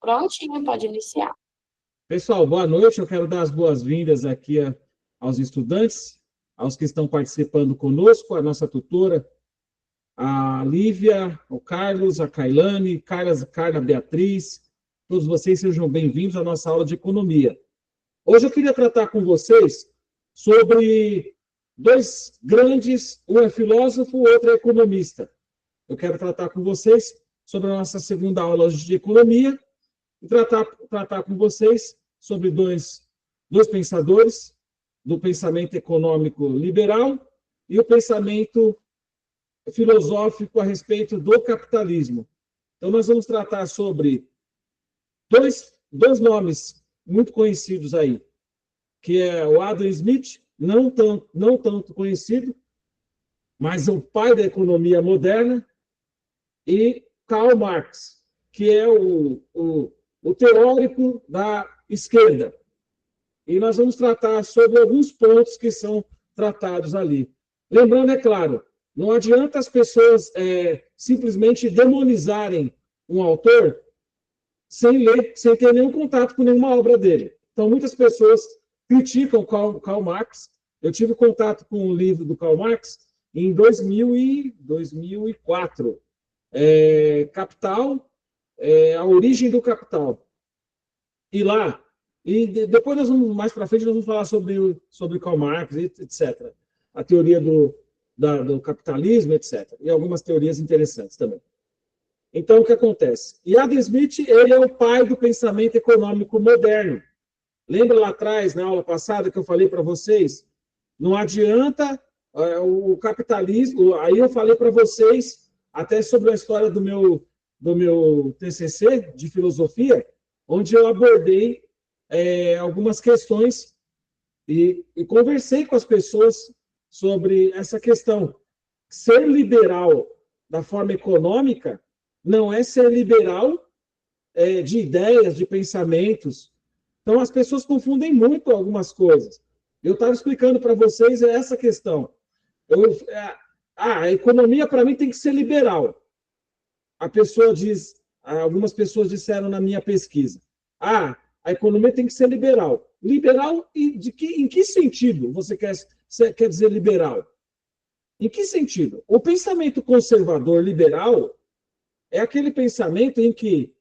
Prontinho, pode iniciar. Pessoal, boa noite. Eu quero dar as boas-vindas aqui aos estudantes, aos que estão participando conosco, a nossa tutora, a Lívia, o Carlos, a Kailane, Carla Beatriz. Todos vocês sejam bem-vindos à nossa aula de economia. Hoje eu queria tratar com vocês sobre dois grandes, um é filósofo, o outro é economista. Eu quero tratar com vocês sobre a nossa segunda aula de economia e tratar com vocês sobre dois pensadores do pensamento econômico liberal e o pensamento filosófico a respeito do capitalismo. Então, nós vamos tratar sobre dois nomes muito conhecidos aí, que é o Adam Smith, não tanto conhecido, mas o pai da economia moderna, e Karl Marx, que é o teórico da esquerda. E nós vamos tratar sobre alguns pontos que são tratados ali. Lembrando, é claro, não adianta as pessoas simplesmente demonizarem um autor sem ler, sem ter nenhum contato com nenhuma obra dele. Então, muitas pessoas criticam Karl Marx. Eu tive contato com o livro do Karl Marx em 2004. Capital, a origem do capital. E lá, depois mais para frente, nós vamos falar sobre Karl Marx, etc. A teoria do capitalismo, etc. E algumas teorias interessantes também. Então, o que acontece? E Adam Smith, ele é o pai do pensamento econômico moderno. Lembra lá atrás, na aula passada, que eu falei para vocês? Não adianta o capitalismo. Aí eu falei para vocês até sobre a história do meu TCC de filosofia, onde eu abordei algumas questões e conversei com as pessoas sobre essa questão. Ser liberal da forma econômica não é ser liberal de ideias, de pensamentos. Então, as pessoas confundem muito algumas coisas. Eu estava explicando para vocês essa questão. A economia, para mim, tem que ser liberal. Algumas pessoas disseram na minha pesquisa, a economia tem que ser liberal. Liberal em que sentido você quer dizer liberal? Em que sentido? O pensamento conservador liberal é aquele pensamento em que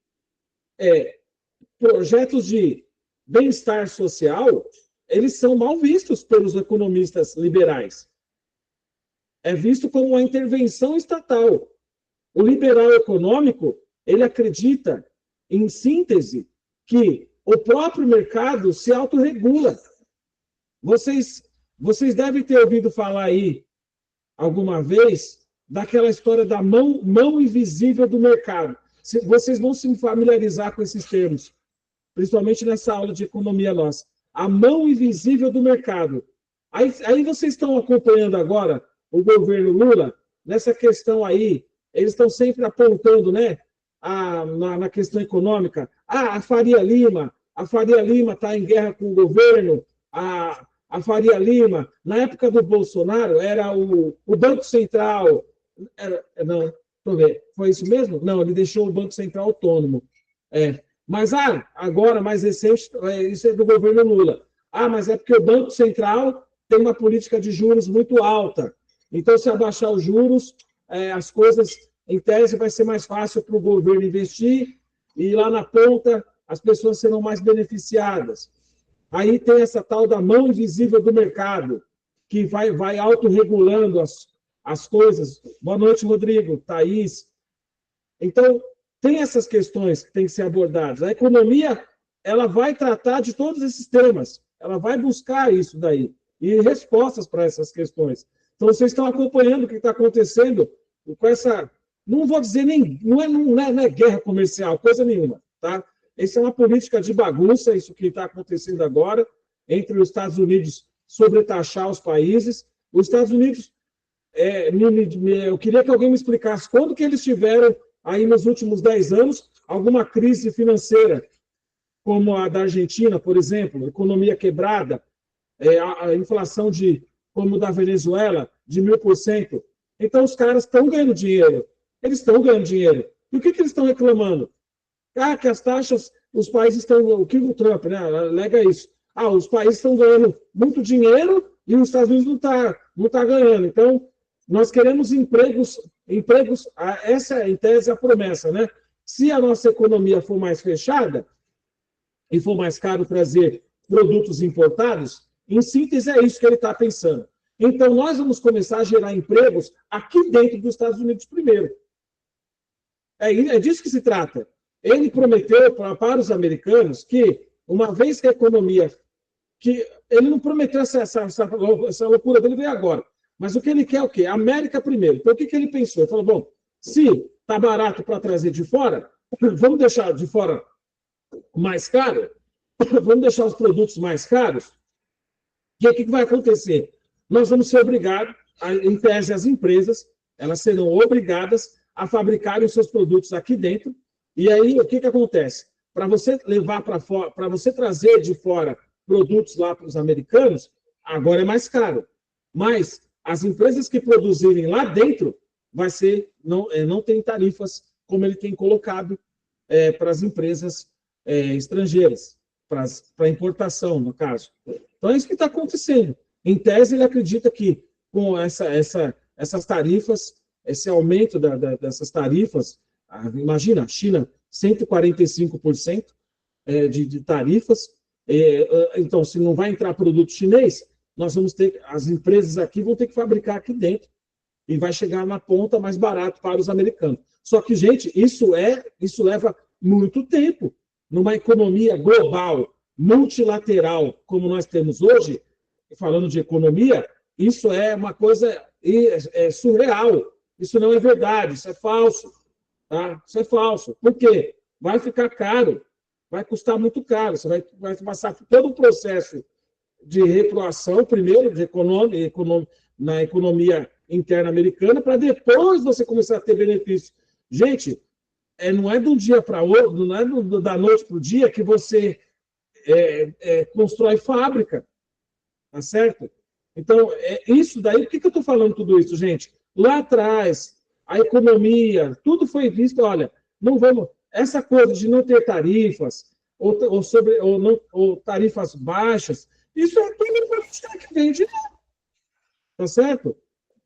projetos de bem-estar social, eles são mal vistos pelos economistas liberais. É visto como uma intervenção estatal. O liberal econômico, ele acredita, em síntese, que o próprio mercado se autorregula. Vocês devem ter ouvido falar aí, alguma vez, daquela história da mão invisível do mercado. Vocês vão se familiarizar com esses termos, principalmente nessa aula de economia nossa. A mão invisível do mercado. Aí vocês estão acompanhando agora o governo Lula, nessa questão aí, eles estão sempre apontando, né, na questão econômica, a Faria Lima está em guerra com o governo, a Faria Lima, na época do Bolsonaro, era o Banco Central, não, vamos ver, foi isso mesmo? Não, ele deixou o Banco Central autônomo. Mas agora, mais recente, isso é do governo Lula. Mas é porque o Banco Central tem uma política de juros muito alta. Então, se abaixar os juros, as coisas, em tese, vai ser mais fácil para o governo investir e lá na ponta as pessoas serão mais beneficiadas. Aí tem essa tal da mão invisível do mercado, que vai autorregulando as coisas. Boa noite, Rodrigo, Thaís. Então, tem essas questões que têm que ser abordadas. A economia, ela vai tratar de todos esses temas. Ela vai buscar isso daí e respostas para essas questões. Então, vocês estão acompanhando o que está acontecendo com essa... Não vou dizer nem... Não é guerra comercial, coisa nenhuma, tá? Isso é uma política de bagunça, isso que está acontecendo agora, entre os Estados Unidos sobretaxar os países. Os Estados Unidos... eu queria que alguém me explicasse quando que eles tiveram, aí nos últimos 10 anos, alguma crise financeira, como a da Argentina, por exemplo, economia quebrada, a inflação como da Venezuela, de 1000%. Então, os caras estão ganhando dinheiro. Eles estão ganhando dinheiro. E o que eles estão reclamando? que as taxas, os países estão, o que o Trump, né, alega isso. Os países estão ganhando muito dinheiro e os Estados Unidos não tá ganhando. Então, nós queremos empregos, essa em tese é a promessa, né? Se a nossa economia for mais fechada e for mais caro trazer produtos importados, em síntese é isso que ele está pensando. Então, nós vamos começar a gerar empregos aqui dentro dos Estados Unidos primeiro. É disso que se trata. Ele prometeu para os americanos que, uma vez que a economia... que ele não prometeu essa loucura dele veio agora. Mas o que ele quer é o quê? América primeiro. Então, o que ele pensou? Ele falou, bom, se está barato para trazer de fora, vamos deixar de fora mais caro, vamos deixar os produtos mais caros, e o que vai acontecer? Nós vamos ser obrigados, em tese, as empresas, elas serão obrigadas a fabricarem os seus produtos aqui dentro, e aí o que acontece? Para você levar para fora, para você trazer de fora produtos lá para os americanos, agora é mais caro. Mas as empresas que produzirem lá dentro, não tem tarifas como ele tem colocado para as empresas estrangeiras, para importação, no caso. Então, é isso que está acontecendo. Em tese, ele acredita que com essas tarifas, esse aumento dessas tarifas, imagina, a China, 145% de tarifas, então, se não vai entrar produto chinês, nós vamos ter, as empresas aqui vão ter que fabricar aqui dentro, e vai chegar na ponta mais barato para os americanos. Só que, gente, isso leva muito tempo. Numa economia global, multilateral, como nós temos hoje, falando de economia, isso é uma coisa surreal. Isso não é verdade, isso é falso. Tá? Isso é falso. Por quê? Vai ficar caro, vai custar muito caro. Você vai passar por todo o processo de reproação, primeiro, na economia interna americana, para depois você começar a ter benefício. Gente, não é de um dia para outro, não é da noite para o dia que você constrói fábrica, tá certo? Então, isso daí, por que eu estou falando tudo isso, gente? Lá atrás, a economia, tudo foi visto, olha, não vamos, essa coisa de não ter tarifas, ou tarifas baixas, isso é tudo para que vende, tá certo?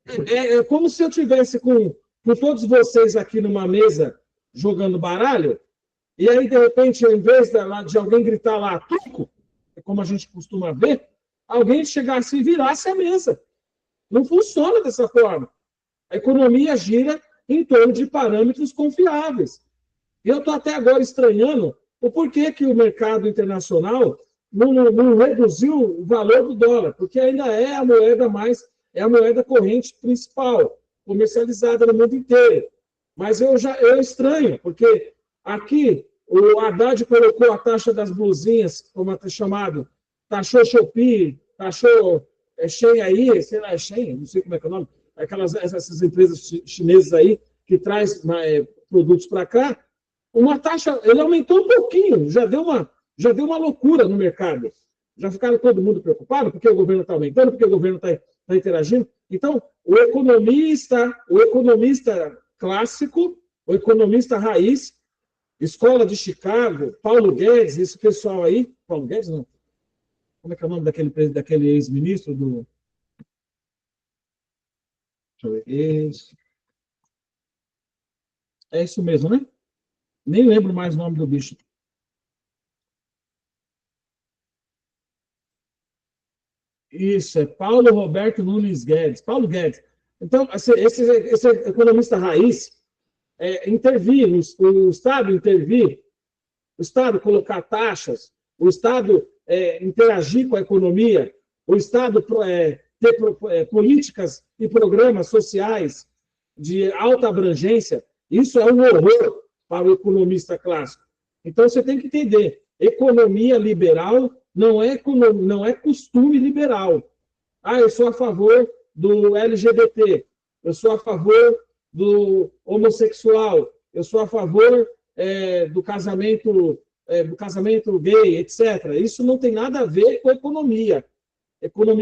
É como se eu tivesse com todos vocês aqui numa mesa jogando baralho, e aí, de repente, ao invés de alguém gritar lá, truco, como a gente costuma ver, alguém chegasse e virasse a mesa. Não funciona dessa forma. A economia gira em torno de parâmetros confiáveis. E eu estou até agora estranhando o porquê que o mercado internacional não reduziu o valor do dólar, porque ainda é a moeda corrente principal, comercializada no mundo inteiro. Mas eu estranho, porque aqui o Haddad colocou a taxa das blusinhas, como é chamado, taxou Shopee, taxou Shein aí, sei lá, Shein, não sei como é que é o nome, essas empresas chinesas aí que traz produtos para cá, uma taxa, ele aumentou um pouquinho, já deu uma loucura no mercado. Já ficaram todo mundo preocupado porque o governo está aumentando, porque o governo está interagindo. Então, o economista clássico, o economista raiz, Escola de Chicago, Paulo Guedes, esse pessoal aí, Paulo Guedes não, como é que é o nome daquele ex-ministro do... Deixa eu ver, é isso mesmo, né? Nem lembro mais o nome do bicho. Isso, é Paulo Roberto Nunes Guedes. Paulo Guedes. Então, esse economista raiz intervir, o Estado intervir, o Estado colocar taxas, o Estado interagir com a economia, o Estado ter políticas e programas sociais de alta abrangência, isso é um horror para o economista clássico. Então, você tem que entender, economia liberal não é costume liberal. Eu sou a favor do LGBT, eu sou a favor do homossexual, eu sou a favor do casamento gay, etc. Isso não tem nada a ver com economia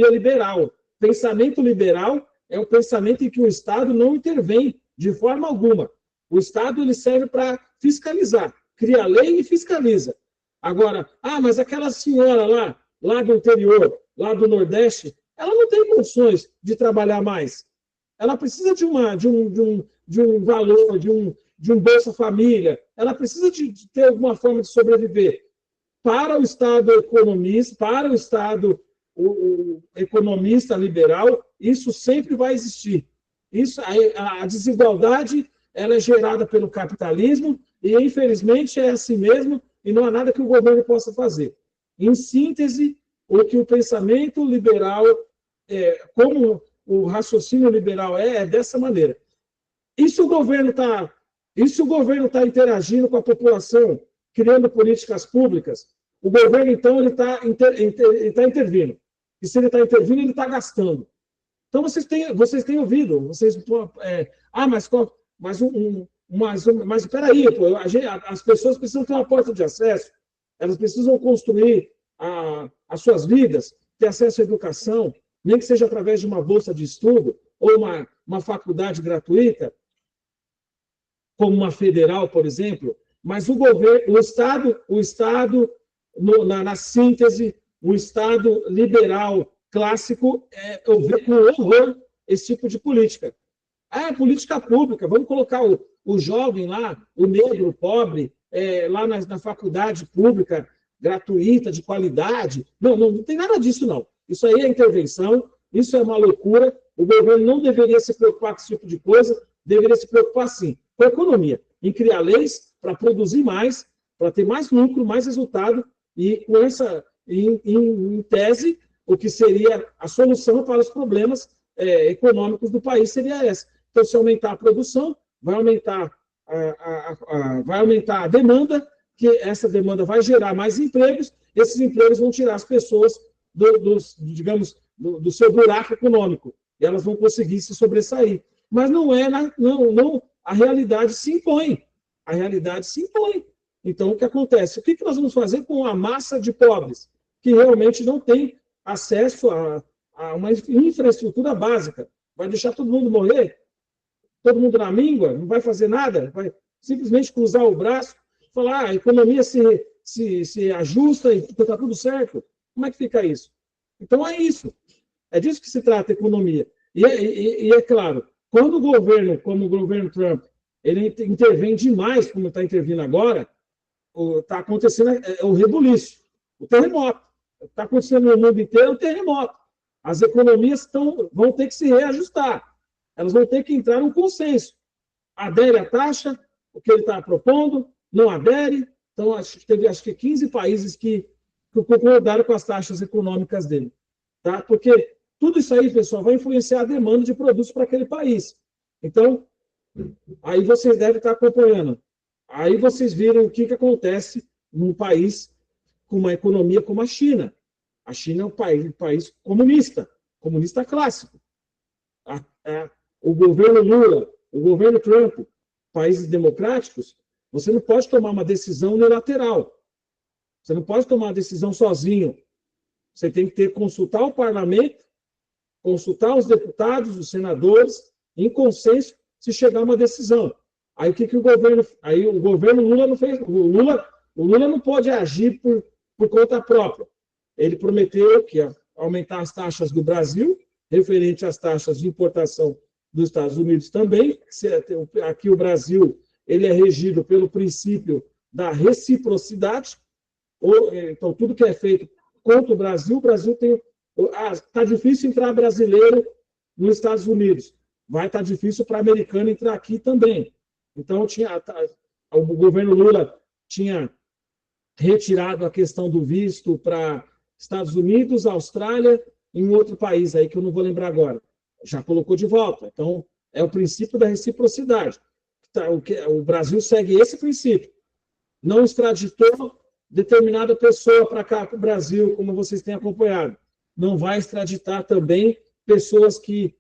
liberal. Pensamento liberal é um pensamento em que o Estado não intervém de forma alguma. O Estado ele serve para fiscalizar. cria lei e fiscaliza. Agora, mas aquela senhora lá do interior, lá do Nordeste, ela não tem condições de trabalhar mais. Ela precisa de um valor, de um Bolsa Família. Ela precisa de ter alguma forma de sobreviver. Para o Estado economista, para o Estado o economista liberal, isso sempre vai existir. Isso, a desigualdade ela é gerada pelo capitalismo e, infelizmente, é assim mesmo e não há nada que o governo possa fazer. Em síntese, o que o pensamento liberal, como o raciocínio liberal é dessa maneira. E se o governo está interagindo com a população, criando políticas públicas, o governo, então, ele está intervindo. E se ele está intervindo, ele está gastando. Então, vocês têm ouvido, mas espera aí, as pessoas precisam ter uma porta de acesso, elas precisam construir as suas vidas, ter acesso à educação, nem que seja através de uma bolsa de estudo ou uma faculdade gratuita, como uma federal, por exemplo, mas o Estado na síntese, o Estado liberal clássico, eu vejo com horror esse tipo de política. Política pública, vamos colocar o jovem lá, o negro, o pobre, lá na faculdade pública, gratuita, de qualidade. Não tem nada disso, não. Isso aí é intervenção, isso é uma loucura. O governo não deveria se preocupar com esse tipo de coisa, deveria se preocupar, sim, com a economia, em criar leis para produzir mais, para ter mais lucro, mais resultado, e com essa, em tese, o que seria a solução para os problemas econômicos do país seria essa. Então, se aumentar a produção, vai aumentar a demanda, que essa demanda vai gerar mais empregos, esses empregos vão tirar as pessoas do seu buraco econômico, e elas vão conseguir se sobressair. Mas não a realidade se impõe. A realidade se impõe. Então, o que acontece? O que nós vamos fazer com a massa de pobres que realmente não tem acesso a uma infraestrutura básica? Vai deixar todo mundo morrer? Todo mundo na míngua? Não vai fazer nada? Vai simplesmente cruzar o braço, falar a economia se ajusta e está tudo certo? Como é que fica isso? Então, é isso. É disso que se trata a economia. E é claro, quando o governo, como o governo Trump, ele intervém demais, como está intervindo agora, está acontecendo o rebuliço, o terremoto. Está acontecendo no mundo inteiro o terremoto. As economias vão ter que se reajustar. Elas vão ter que entrar num consenso. Adere à taxa, o que ele está propondo, não adere. Então, acho que 15 países que concordaram com as taxas econômicas dele. Tá? Porque tudo isso aí, pessoal, vai influenciar a demanda de produtos para aquele país. Então, aí vocês devem estar acompanhando. Aí vocês viram o que acontece num país com uma economia como a China. A China é um país comunista clássico. O governo Lula, o governo Trump, países democráticos, você não pode tomar uma decisão unilateral. Você não pode tomar uma decisão sozinho. Você tem que consultar o parlamento, consultar os deputados, os senadores, em consenso, se chegar a uma decisão. Aí o governo Lula não fez. O Lula não pode agir por conta própria. Ele prometeu que ia aumentar as taxas do Brasil, referente às taxas de importação dos Estados Unidos também. Aqui o Brasil ele é regido pelo princípio da reciprocidade. Então, tudo que é feito contra o Brasil tem. Está difícil entrar brasileiro nos Estados Unidos. Vai estar difícil para americano entrar aqui também. Então, o governo Lula tinha retirado a questão do visto para Estados Unidos, Austrália e um outro país aí que eu não vou lembrar agora. Já colocou de volta. Então, é o princípio da reciprocidade. O Brasil segue esse princípio. Não extraditou determinada pessoa para cá, para o Brasil, como vocês têm acompanhado. Não vai extraditar também pessoas que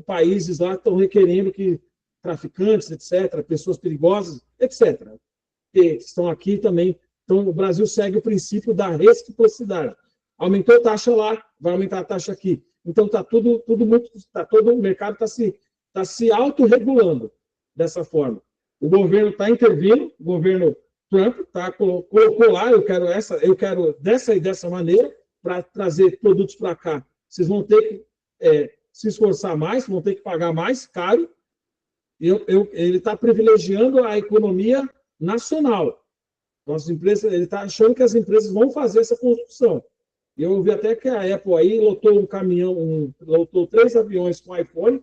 países lá estão requerendo que traficantes, etc., pessoas perigosas, etc., que estão aqui também. Então, o Brasil segue o princípio da reciprocidade. Aumentou a taxa lá, vai aumentar a taxa aqui. Então, todo o mercado está se autorregulando dessa forma. O governo está intervindo, o governo Trump colocou lá, eu quero dessa e dessa maneira, para trazer produtos para cá. Vocês vão ter que se esforçar mais, vão ter que pagar mais caro. Ele está privilegiando a economia nacional. Nossas empresas, ele está achando que as empresas vão fazer essa construção. Eu ouvi até que a Apple aí lotou um caminhão, lotou 3 aviões com iPhone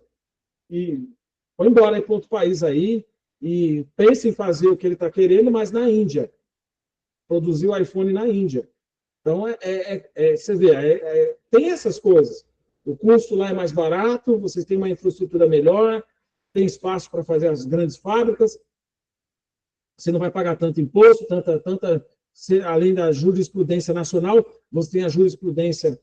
e foi embora para outro país aí e pensa em fazer o que ele está querendo, mas na Índia. Produzir o iPhone na Índia. Então, você vê, tem essas coisas. O custo lá é mais barato, vocês têm uma infraestrutura melhor, tem espaço para fazer as grandes fábricas, você não vai pagar tanto imposto, além da jurisprudência nacional, você tem a jurisprudência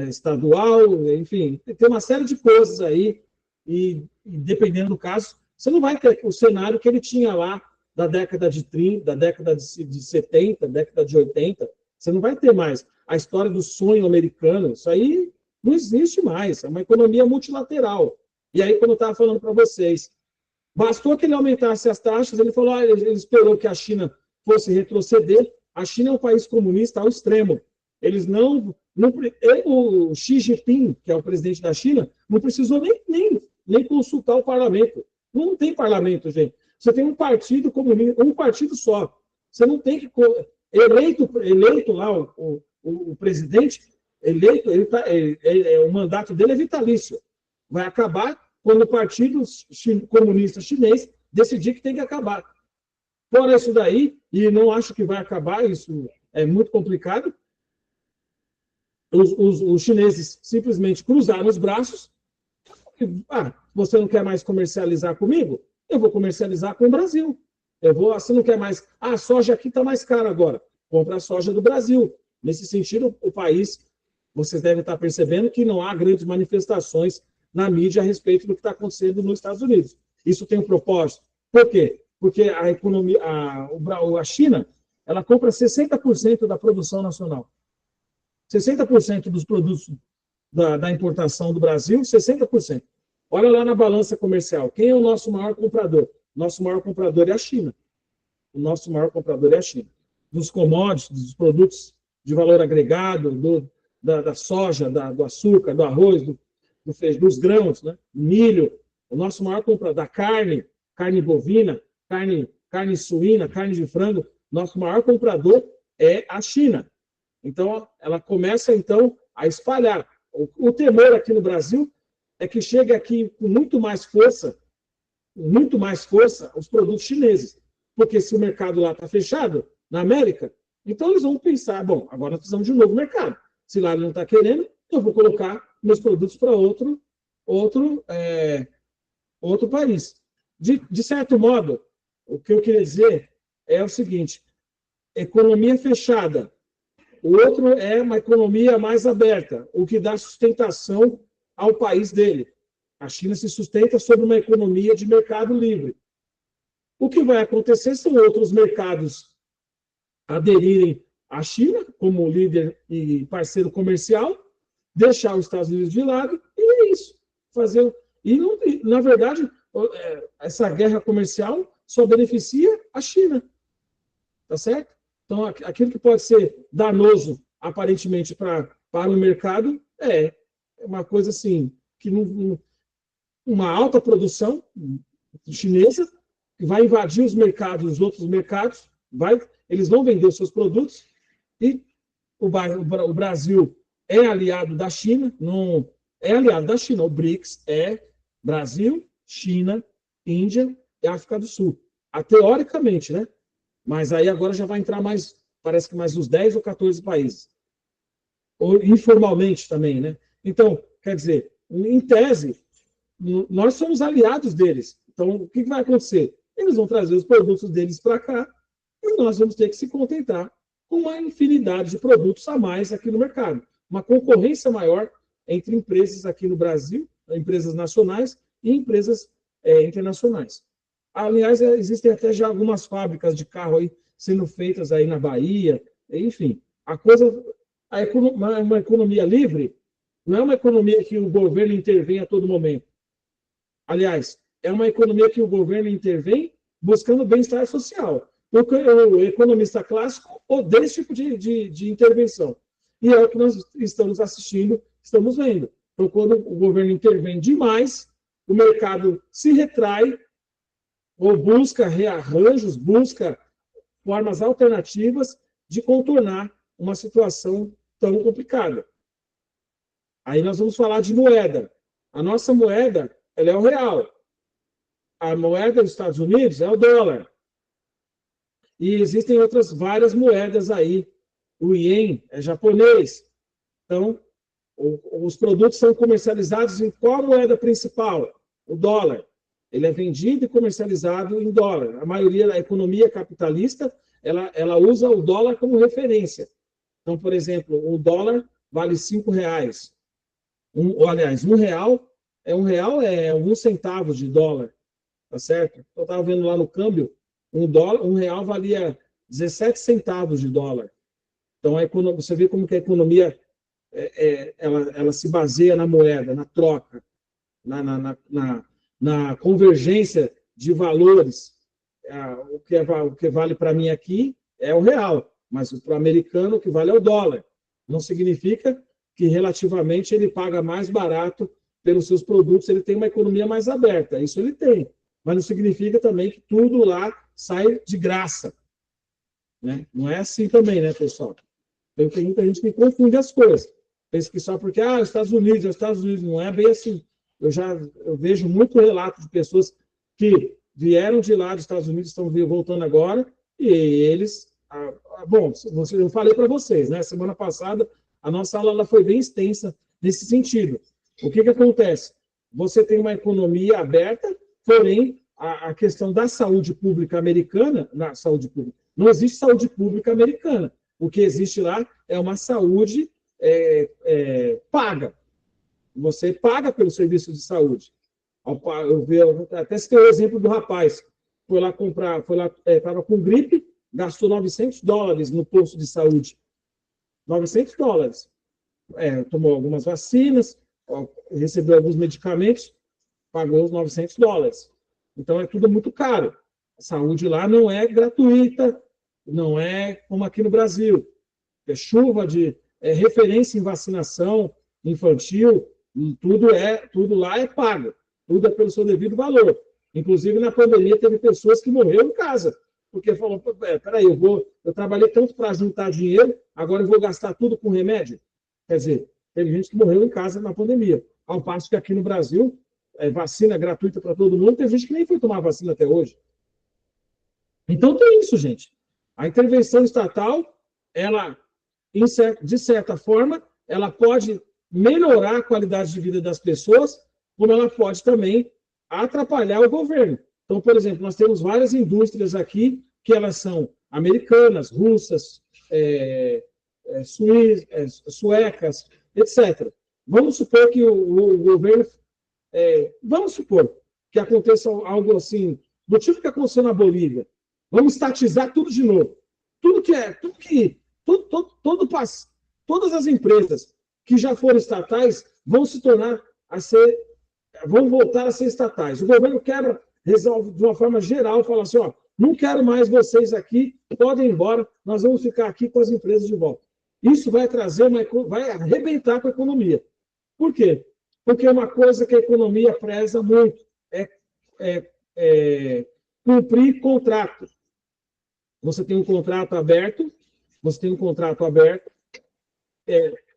estadual, enfim, tem uma série de coisas aí, e dependendo do caso, você não vai ter o cenário que ele tinha lá da década de 30, da década de 70, década de 80, você não vai ter mais a história do sonho americano, isso aí não existe mais, é uma economia multilateral. E aí, quando eu estava falando para vocês, bastou que ele aumentasse as taxas, ele falou, ele esperou que a China fosse retroceder. A China é um país comunista ao extremo. Eles o Xi Jinping, que é o presidente da China, não precisou nem consultar o parlamento. Não tem parlamento, gente. Você tem um partido comunista, um partido só. Você não tem que... Eleito lá, o presidente, eleito, o mandato dele é vitalício. Vai acabar quando o Partido Comunista Chinês decidir que tem que acabar. Fora isso daí, e não acho que vai acabar, isso é muito complicado, os chineses simplesmente cruzaram os braços. Você não quer mais comercializar comigo? Eu vou comercializar com o Brasil. Você não quer mais... a soja aqui está mais cara agora. Compra a soja do Brasil. Nesse sentido, o país, vocês devem estar percebendo que não há grandes manifestações na mídia a respeito do que está acontecendo nos Estados Unidos. Isso tem um propósito. Por quê? Porque a economia, a China, ela compra 60% da produção nacional. 60% dos produtos da importação do Brasil, 60%. Olha lá na balança comercial. Quem é o nosso maior comprador? Nosso maior comprador é a China. O nosso maior comprador é a China. Dos commodities, dos produtos de valor agregado, da soja, do açúcar, do arroz, dos grãos, né? Milho. O nosso maior comprador da carne bovina, carne suína, carne de frango. Nosso maior comprador é a China. Então, ela começa, então, a espalhar. O temor aqui no Brasil é que chegue aqui com muito mais força os produtos chineses. Porque se o mercado lá está fechado, na América, então eles vão pensar, bom, agora nós precisamos de um novo mercado. Se lá ele não está querendo, eu vou colocar meus produtos para outro país. De certo modo, o que eu queria dizer é o seguinte, economia fechada, o outro é uma economia mais aberta, o que dá sustentação ao país dele. A China se sustenta sobre uma economia de mercado livre. O que vai acontecer são outros mercados aderirem à China como líder e parceiro comercial, deixar os Estados Unidos de lado, e é isso. Na verdade, essa guerra comercial só beneficia a China. Tá certo? Então, aquilo que pode ser danoso, aparentemente, para o mercado, é uma coisa assim, que uma alta produção chinesa, que vai invadir os mercados, os outros mercados, eles vão vender os seus produtos, e o Brasil é aliado da China, não é aliado da China, o BRICS é Brasil, China, Índia e África do Sul. Teoricamente, né? Mas aí agora já vai entrar parece que mais uns 10 ou 14 países. Ou informalmente também, né? Então, quer dizer, em tese, nós somos aliados deles. Então, o que vai acontecer? Eles vão trazer os produtos deles para cá e nós vamos ter que se contentar com uma infinidade de produtos a mais aqui no mercado. Uma concorrência maior entre empresas aqui no Brasil, empresas nacionais e empresas internacionais. Aliás, existem até já algumas fábricas de carro aí sendo feitas aí na Bahia, enfim. Uma economia livre não é uma economia que o governo intervém a todo momento. Aliás, é uma economia que o governo intervém buscando bem-estar social. O economista clássico odeia esse tipo de intervenção. E é o que nós estamos assistindo, estamos vendo. Então, quando o governo intervém demais, o mercado se retrai ou busca rearranjos, busca formas alternativas de contornar uma situação tão complicada. Aí nós vamos falar de moeda. A nossa moeda, ela é o real. A moeda dos Estados Unidos é o dólar. E existem outras várias moedas aí. O ien é japonês. Então, os produtos são comercializados em qual moeda principal? O dólar. Ele é vendido e comercializado em dólar. A maioria da economia capitalista, ela usa o dólar como referência. Então, por exemplo, o dólar vale R$5. Aliás, R$1 é 1 centavo de dólar. Tá certo? Eu estava vendo lá no câmbio, R$1 valia 17 centavos de dólar. Então, você vê como que a economia ela se baseia na moeda, na troca, na convergência de valores. O que vale para mim aqui é o real, mas para o americano o que vale é o dólar. Não significa que relativamente ele paga mais barato pelos seus produtos, ele tem uma economia mais aberta. Isso ele tem. Mas não significa também que tudo lá sai de graça. Né? Não é assim também, né, pessoal? Tem muita gente que confunde as coisas. Pensa que só porque, os Estados Unidos, não é bem assim. Eu vejo muito relato de pessoas que vieram de lá dos Estados Unidos, estão voltando agora, e eles... bom, eu falei para vocês, né? Semana passada, a nossa aula ela foi bem extensa nesse sentido. O que acontece? Você tem uma economia aberta, porém, a questão da saúde pública americana, não existe saúde pública americana. O que existe lá é uma saúde paga. Você paga pelo serviço de saúde. Até citei o exemplo do rapaz. Foi lá comprar, estava com gripe, gastou $900 no posto de saúde. $900. Tomou algumas vacinas, recebeu alguns medicamentos, pagou os $900. Então, é tudo muito caro. A saúde lá não é gratuita, não é como aqui no Brasil. É chuva de referência em vacinação infantil, tudo lá é pago. Tudo é pelo seu devido valor. Inclusive, na pandemia, teve pessoas que morreram em casa. Porque falou, peraí, eu trabalhei tanto para juntar dinheiro, agora eu vou gastar tudo com remédio? Quer dizer, teve gente que morreu em casa na pandemia. Ao passo que aqui no Brasil, vacina gratuita para todo mundo, tem gente que nem foi tomar vacina até hoje. Então, tem isso, gente. A intervenção estatal, ela, de certa forma, ela pode melhorar a qualidade de vida das pessoas, como ela pode também atrapalhar o governo. Então, por exemplo, nós temos várias indústrias aqui que elas são americanas, russas, suecas, etc. Vamos supor que o governo... vamos supor que aconteça algo assim, do tipo que aconteceu na Bolívia. Vamos estatizar tudo de novo. Todas as empresas que já foram estatais vão vão voltar a ser estatais. O governo resolve de uma forma geral, fala assim, não quero mais vocês aqui, podem ir embora, nós vamos ficar aqui com as empresas de volta. Isso vai vai arrebentar com a economia. Por quê? Porque uma coisa que a economia preza muito é cumprir contrato. Você tem um contrato aberto,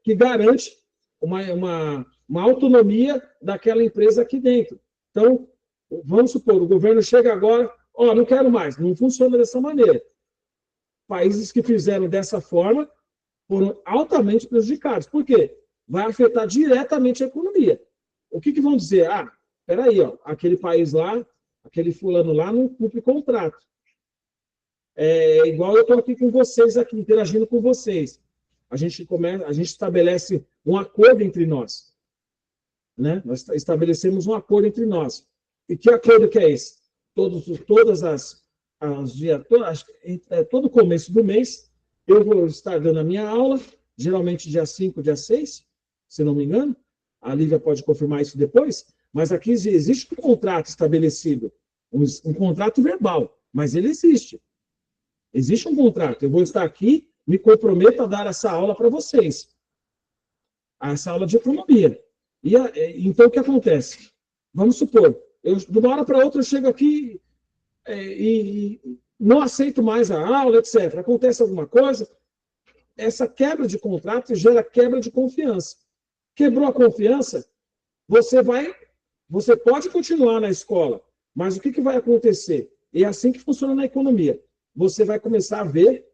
que garante uma autonomia daquela empresa aqui dentro. Então, vamos supor, o governo chega agora, não quero mais, não funciona dessa maneira. Países que fizeram dessa forma foram altamente prejudicados. Por quê? Vai afetar diretamente a economia. O que vão dizer? Peraí, aquele país lá, aquele fulano lá não cumpre contrato. Igual eu estou aqui com vocês, aqui, interagindo com vocês. A gente estabelece um acordo entre nós. Né? Nós estabelecemos um acordo entre nós. E que acordo que é esse? Todo começo do mês, eu vou estar dando a minha aula, geralmente dia 5, dia 6, se não me engano. A Lívia pode confirmar isso depois. Mas aqui existe um contrato estabelecido, um contrato verbal. mas ele existe. Existe um contrato. Eu vou estar aqui, me comprometo a dar essa aula para vocês. Essa aula de economia. Então, o que acontece? Vamos supor, de uma hora para outra eu chego aqui e não aceito mais a aula, etc. Acontece alguma coisa, essa quebra de contrato gera quebra de confiança. Quebrou a confiança, você pode continuar na escola, mas o que vai acontecer? É assim que funciona na economia. Você vai começar a ver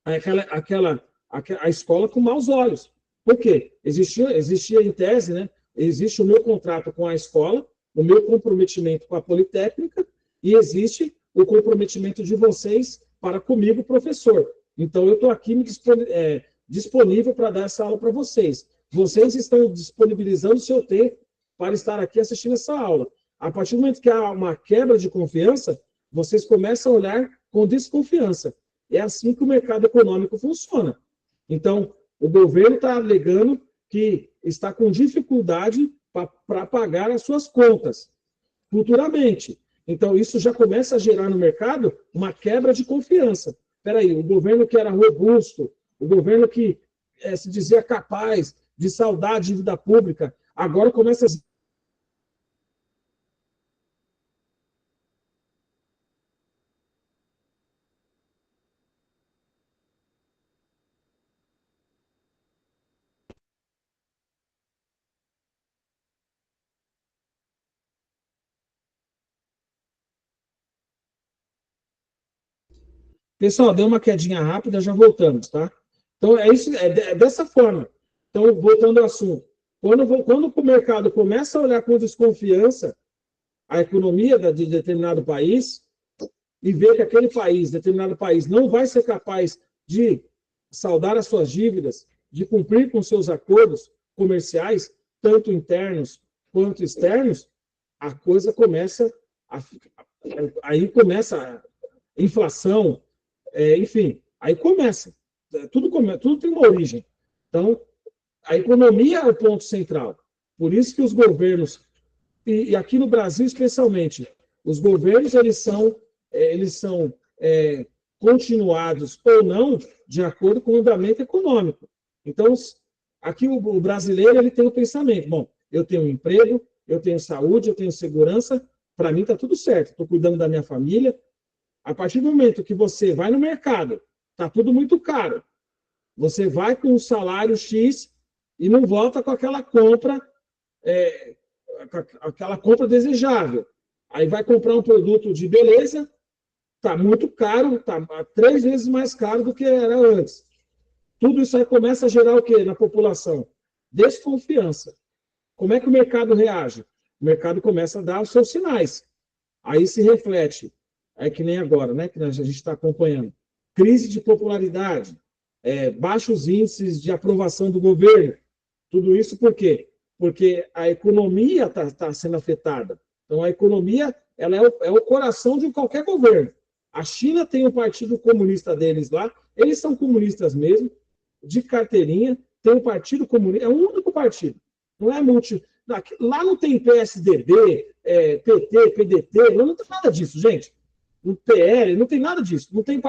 a escola com maus olhos. Por quê? Existia em tese, né? Existe o meu contrato com a escola, o meu comprometimento com a Politécnica, e existe o comprometimento de vocês para comigo, professor. Então, eu estou aqui disponível para dar essa aula para vocês. Vocês estão disponibilizando o seu tempo para estar aqui assistindo essa aula. A partir do momento que há uma quebra de confiança, vocês começam a olhar com desconfiança. É assim que o mercado econômico funciona. Então, o governo está alegando que está com dificuldade para pagar as suas contas futuramente. Então, isso já começa a gerar no mercado uma quebra de confiança. Espera aí, o governo que era robusto, o governo que se dizia capaz de saldar a dívida pública, agora começa a... Pessoal, deu uma quedinha rápida, já voltamos, tá? Então, é dessa forma. Então, voltando ao assunto. Quando o mercado começa a olhar com desconfiança a economia de determinado país e ver que aquele país, determinado país, não vai ser capaz de saldar as suas dívidas, de cumprir com seus acordos comerciais, tanto internos quanto externos, a coisa começa aí começa a inflação, enfim, aí começa. Tudo tem uma origem. Então, a economia é o ponto central. Por isso que os governos, e aqui no Brasil especialmente, os governos eles são continuados ou não de acordo com o andamento econômico. Então, aqui o brasileiro ele tem o pensamento, bom, eu tenho um emprego, eu tenho saúde, eu tenho segurança, para mim está tudo certo, estou cuidando da minha família. A partir do momento que você vai no mercado, está tudo muito caro, você vai com um salário X e não volta com aquela compra desejável. Aí vai comprar um produto de beleza, está muito caro, está 3 vezes mais caro do que era antes. Tudo isso aí começa a gerar o quê na população? Desconfiança. Como é que o mercado reage? O mercado começa a dar os seus sinais. Aí se reflete, é que nem agora, né, que a gente está acompanhando. Crise de popularidade, baixos índices de aprovação do governo. Tudo isso por quê? Porque a economia está sendo afetada. Então, a economia ela é o coração de qualquer governo. A China tem o Partido Comunista deles lá, eles são comunistas mesmo, de carteirinha, tem o Partido Comunista, é o único partido. Não é multi... Lá não tem PSDB, PT, PDT, não tem nada disso, gente. No PL, não tem nada disso. Não tem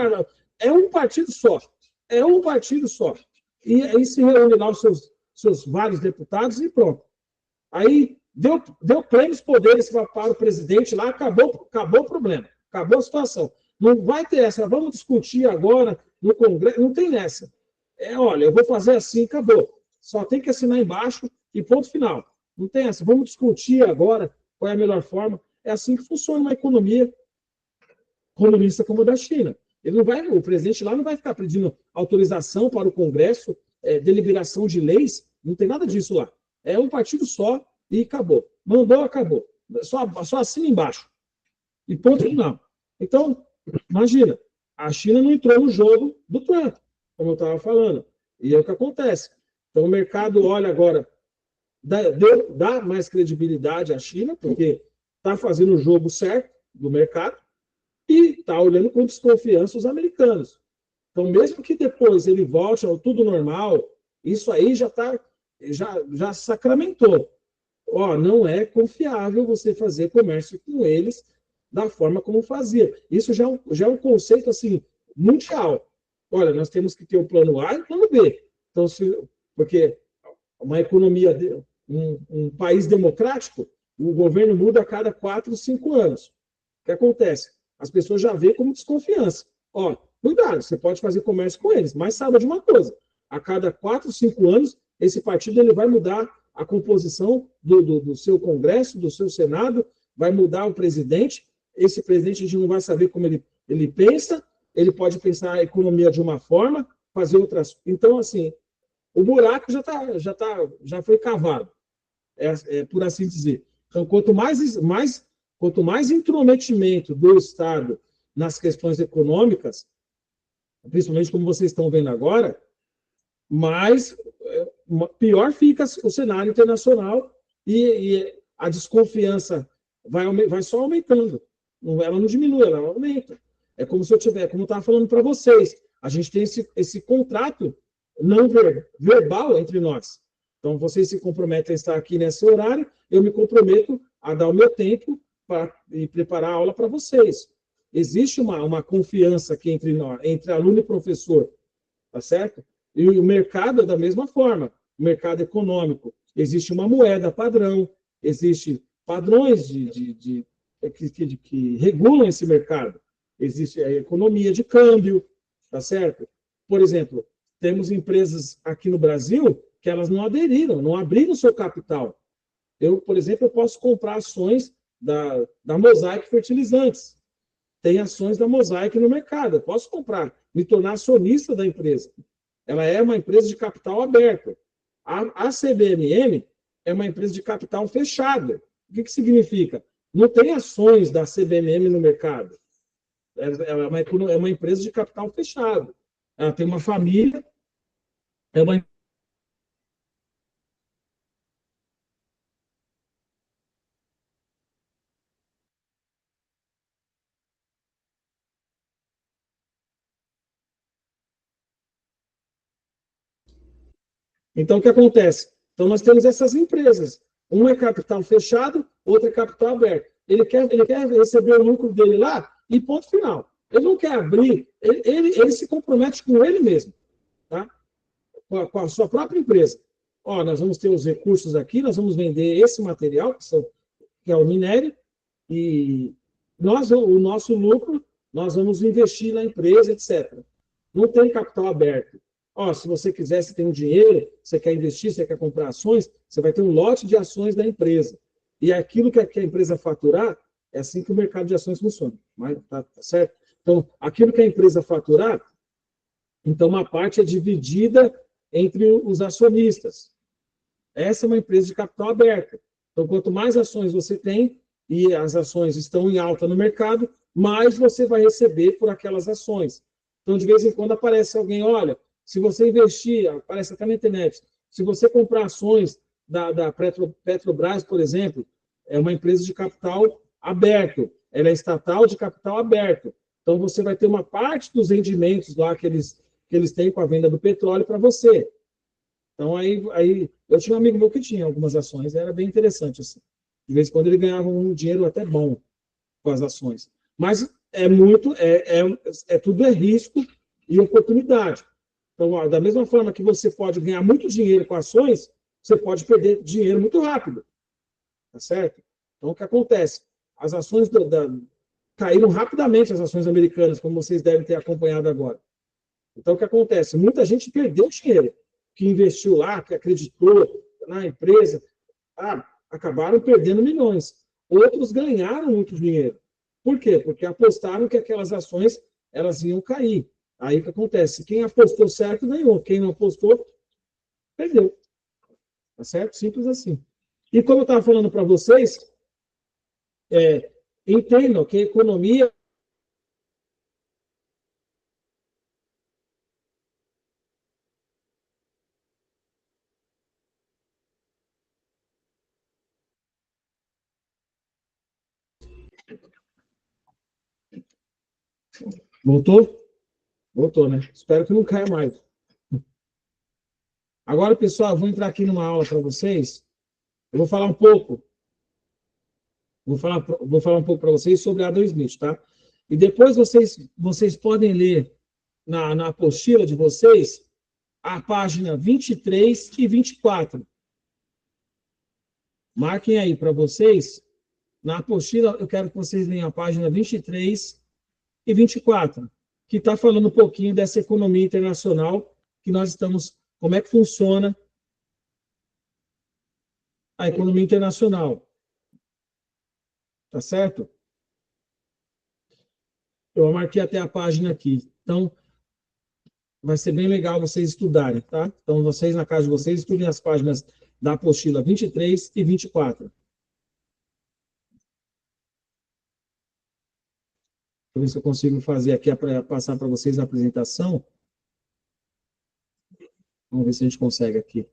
é um partido só. É um partido só. E aí se reúne lá os seus vários deputados e pronto. Aí deu plenos poderes para o presidente lá, acabou o problema, acabou a situação. Não vai ter essa, vamos discutir agora no Congresso, não tem nessa. Olha, eu vou fazer assim, acabou. Só tem que assinar embaixo e ponto final. Não tem essa, vamos discutir agora qual é a melhor forma. É assim que funciona uma economia comunista como a da China. O presidente lá não vai ficar pedindo autorização para o Congresso, deliberação de leis, não tem nada disso lá. É um partido só e acabou. Mandou, acabou. Só assina embaixo. E ponto final. Então, imagina, a China não entrou no jogo do Trump, como eu estava falando. E é o que acontece. Então, o mercado olha agora, dá mais credibilidade à China, porque está fazendo o jogo certo do mercado e está olhando com desconfiança os americanos. Então, mesmo que depois ele volte ao tudo normal, isso aí já sacramentou. Não é confiável você fazer comércio com eles, da forma como fazia. Isso já é um conceito assim, mundial. Olha, nós temos que ter o plano A e o plano B. Então, porque uma economia, um país democrático, o governo muda a cada 4, 5 anos. O que acontece? As pessoas já veem como desconfiança. Ó, cuidado, você pode fazer comércio com eles, mas saiba de uma coisa: a cada 4, 5 anos, esse partido ele vai mudar a composição do seu Congresso, do seu Senado, vai mudar o presidente. Esse presidente a gente não vai saber como ele pensa, ele pode pensar a economia de uma forma, fazer outras. Então, assim, o buraco já foi cavado, por assim dizer. Então, quanto mais intrometimento do Estado nas questões econômicas, principalmente como vocês estão vendo agora, mais pior fica o cenário internacional e a desconfiança vai só aumentando. Ela não diminui, ela aumenta. É como se como eu estava falando para vocês, a gente tem esse contrato não verbal entre nós. Então, vocês se comprometem a estar aqui nesse horário, eu me comprometo a dar o meu tempo e preparar a aula para vocês. Existe uma confiança aqui entre nós, entre aluno e professor, tá certo? E o mercado é da mesma forma, o mercado econômico. Existe uma moeda padrão, existem padrões que regulam esse mercado. Existe a economia de câmbio, tá certo? Por exemplo, temos empresas aqui no Brasil que elas não aderiram, não abriram seu capital. Eu, por exemplo, eu posso comprar ações da Mosaic Fertilizantes. Tem ações da Mosaic no mercado. Eu posso comprar, me tornar acionista da empresa. Ela é uma empresa de capital aberto. A CBMM é uma empresa de capital fechado. O que significa? Não tem ações da CBMM no mercado. É uma empresa de capital fechado. Ela tem uma família, é uma. Então, o que acontece? Então, nós temos essas empresas. Uma é capital fechado, outra é capital aberto. Ele quer receber o lucro dele lá e ponto final. Ele não quer abrir, ele se compromete com ele mesmo, tá? Com a sua própria empresa. Ó, nós vamos ter os recursos aqui, nós vamos vender esse material, que é o minério, e o nosso lucro, nós vamos investir na empresa, etc. Não tem capital aberto. Ó, se você quiser, você tem um dinheiro, você quer investir, você quer comprar ações, você vai ter um lote de ações da empresa. E aquilo que a empresa faturar, é assim que o mercado de ações funciona. Mas, tá certo? Então, aquilo que a empresa faturar, então uma parte é dividida entre os acionistas. Essa é uma empresa de capital aberto. Então, quanto mais ações você tem, e as ações estão em alta no mercado, mais você vai receber por aquelas ações. Então, de vez em quando aparece alguém, olha, se você investir, aparece até na internet, se você comprar ações da Petrobras, por exemplo, é uma empresa de capital aberto, ela é estatal de capital aberto. Então, você vai ter uma parte dos rendimentos lá que eles têm com a venda do petróleo para você. Então, aí eu tinha um amigo meu que tinha algumas ações, era bem interessante. Assim. De vez em quando ele ganhava um dinheiro até bom com as ações. Mas tudo é risco e oportunidade. Então, ó, da mesma forma que você pode ganhar muito dinheiro com ações, você pode perder dinheiro muito rápido. Tá certo? Então, o que acontece? As ações caíram rapidamente, as ações americanas, como vocês devem ter acompanhado agora. Então, o que acontece? Muita gente perdeu dinheiro que investiu lá, que acreditou na empresa, acabaram perdendo milhões. Outros ganharam muito dinheiro. Por quê? Porque apostaram que aquelas ações elas iam cair. Aí o que acontece? Quem apostou certo ganhou, quem não apostou, perdeu. Tá certo? Simples assim. E como eu estava falando para vocês, entendam que a economia. Voltou? Voltou, né? Espero que não caia mais. Agora, pessoal, vou entrar aqui numa aula para vocês. Eu vou falar um pouco Vou falar um pouco para vocês sobre Adam Smith, tá? E depois vocês podem ler na apostila de vocês a página 23 e 24. Marquem aí para vocês. Na apostila, eu quero que vocês leiam a página 23 e 24, que está falando um pouquinho dessa economia internacional que nós estamos, como é que funciona a economia internacional. Tá certo? Eu marquei até a página aqui. Então, vai ser bem legal vocês estudarem, tá? Então, vocês, na casa de vocês, estudem as páginas da apostila 23 e 24. Deixa eu ver se eu consigo fazer aqui para passar para vocês a apresentação. Vamos ver se a gente consegue aqui.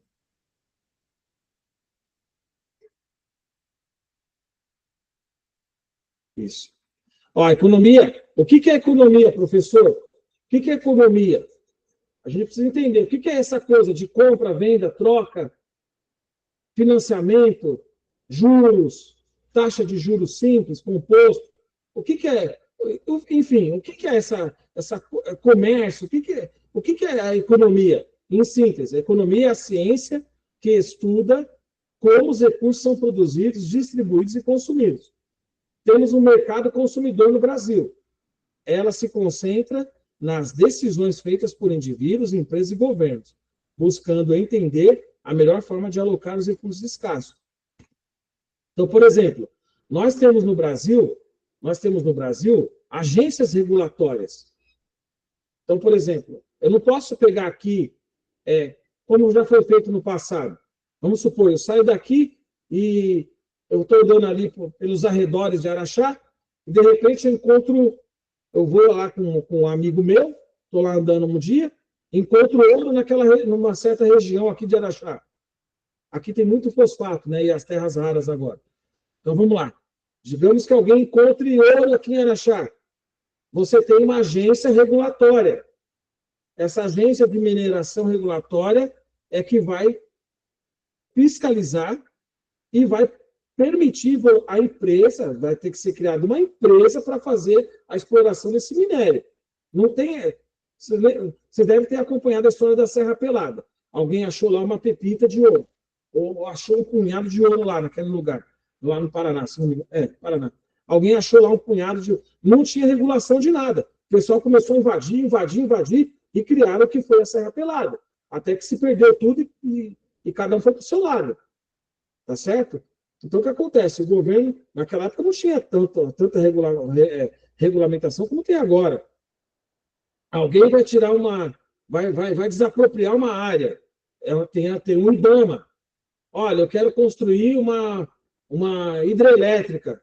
Isso. Ó, economia. O que é economia, professor? O que é economia? A gente precisa entender o que é essa coisa de compra, venda, troca, financiamento, juros, taxa de juros simples, composto. O que é, enfim, o que é essa comércio? O que é a economia? Em síntese, a economia é a ciência que estuda como os recursos são produzidos, distribuídos e consumidos. Temos um mercado consumidor no Brasil. Ela se concentra nas decisões feitas por indivíduos, empresas e governos, buscando entender a melhor forma de alocar os recursos escassos. Então, por exemplo, nós temos no Brasil agências regulatórias. Então, por exemplo, eu não posso pegar aqui, como já foi feito no passado. Vamos supor, eu saio daqui e eu estou andando ali pelos arredores de Araxá, e de repente eu vou lá com um amigo meu, estou lá andando um dia, encontro ouro numa certa região aqui de Araxá. Aqui tem muito fosfato, né? E as terras raras agora. Então vamos lá. Digamos que alguém encontre ouro aqui em Araxá. Você tem uma agência regulatória. Essa agência de mineração regulatória é que vai fiscalizar e vai permitir a empresa, vai ter que ser criada uma empresa para fazer a exploração desse minério. Não tem. Você deve ter acompanhado a história da Serra Pelada. Alguém achou lá uma pepita de ouro, ou achou um punhado de ouro lá naquele lugar, lá no Paraná. Paraná. Alguém achou lá um punhado de ouro. Não tinha regulação de nada. O pessoal começou a invadir, e criaram o que foi a Serra Pelada. Até que se perdeu tudo e cada um foi para o seu lado. Tá certo? Então, o que acontece? O governo, naquela época, não tinha tanta regulamentação como tem agora. Alguém vai tirar vai desapropriar uma área. Ela tem um IBAMA. Olha, eu quero construir uma hidrelétrica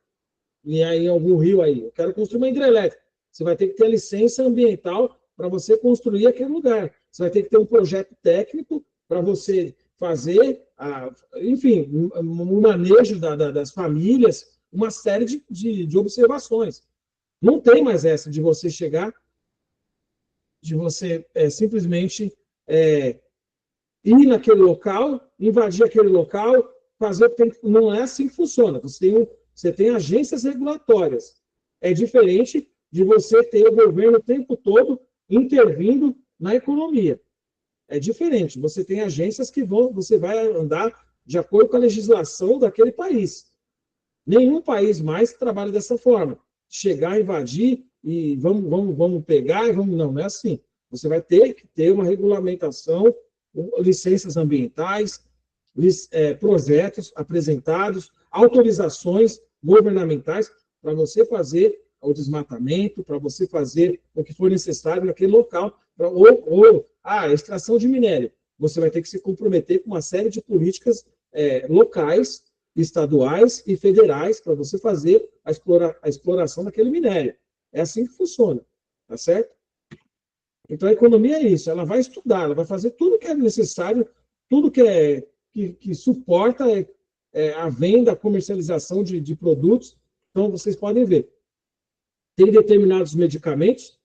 em algum rio aí. Eu quero construir uma hidrelétrica. Você vai ter que ter a licença ambiental para você construir aquele lugar. Você vai ter que ter um projeto técnico para você fazer, enfim, um manejo das famílias, uma série de observações. Não tem mais essa de você chegar, de você simplesmente ir naquele local, invadir aquele local, fazer. Não é assim que funciona. Você tem agências regulatórias. É diferente de você ter o governo o tempo todo intervindo na economia. É diferente. Você tem agências que você vai andar de acordo com a legislação daquele país. Nenhum país mais trabalha dessa forma. Chegar, invadir e vamos pegar e vamos. Não é assim. Você vai ter que ter uma regulamentação, licenças ambientais, projetos apresentados, autorizações governamentais para você fazer o desmatamento, para você fazer o que for necessário naquele local, extração de minério. Você vai ter que se comprometer com uma série de políticas locais, estaduais e federais para você fazer a exploração daquele minério. É assim que funciona, tá certo? Então, a economia é isso, ela vai estudar, ela vai fazer tudo que é necessário, tudo que suporta a venda, a comercialização de produtos. Então, vocês podem ver. Tem determinados medicamentos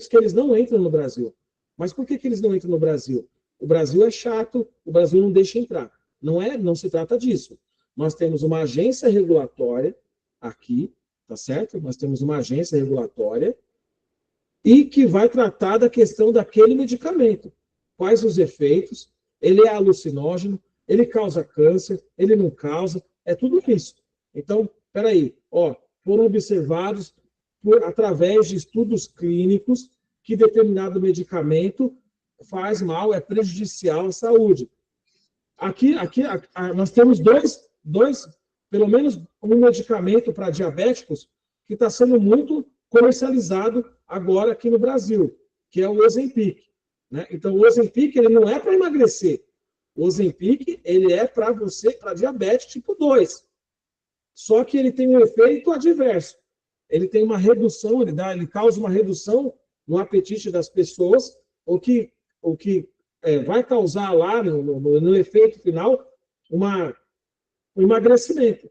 que eles não entram no Brasil. Mas por que eles não entram no Brasil? O Brasil é chato, o Brasil não deixa entrar. Não se trata disso. nós temos uma agência regulatória aqui, tá certo? Nós temos uma agência regulatória e que vai tratar da questão daquele medicamento. Quais os efeitos, ele é alucinógeno, ele causa câncer, ele não causa, é tudo isso. Então, peraí, foram observados através de estudos clínicos que determinado medicamento faz mal, é prejudicial à saúde. Aqui nós temos dois, pelo menos um medicamento para diabéticos que está sendo muito comercializado agora aqui no Brasil, que é o Ozempic. Né? Então, o Ozempic ele não é para emagrecer. O Ozempic ele é para diabetes tipo 2. Só que ele tem um efeito adverso. Ele tem uma redução, ele causa uma redução no apetite das pessoas, o que vai causar lá, no efeito final, um emagrecimento.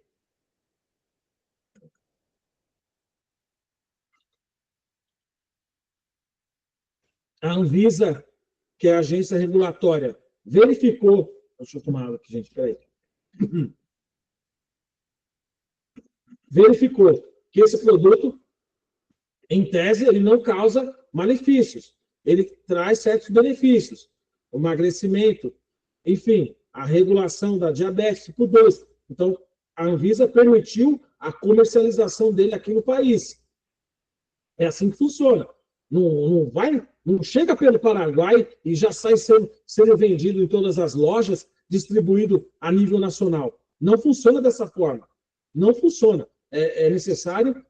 A Anvisa, que é a agência regulatória, verificou... Deixa eu tomar água aqui, gente, peraí. Verificou que esse produto, em tese, ele não causa malefícios. Ele traz certos benefícios. O emagrecimento, enfim, a regulação da diabetes tipo 2. Então, a Anvisa permitiu a comercialização dele aqui no país. É assim que funciona. Não chega pelo Paraguai e já sai sendo vendido em todas as lojas, distribuído a nível nacional. Não funciona dessa forma. Não funciona. É necessário,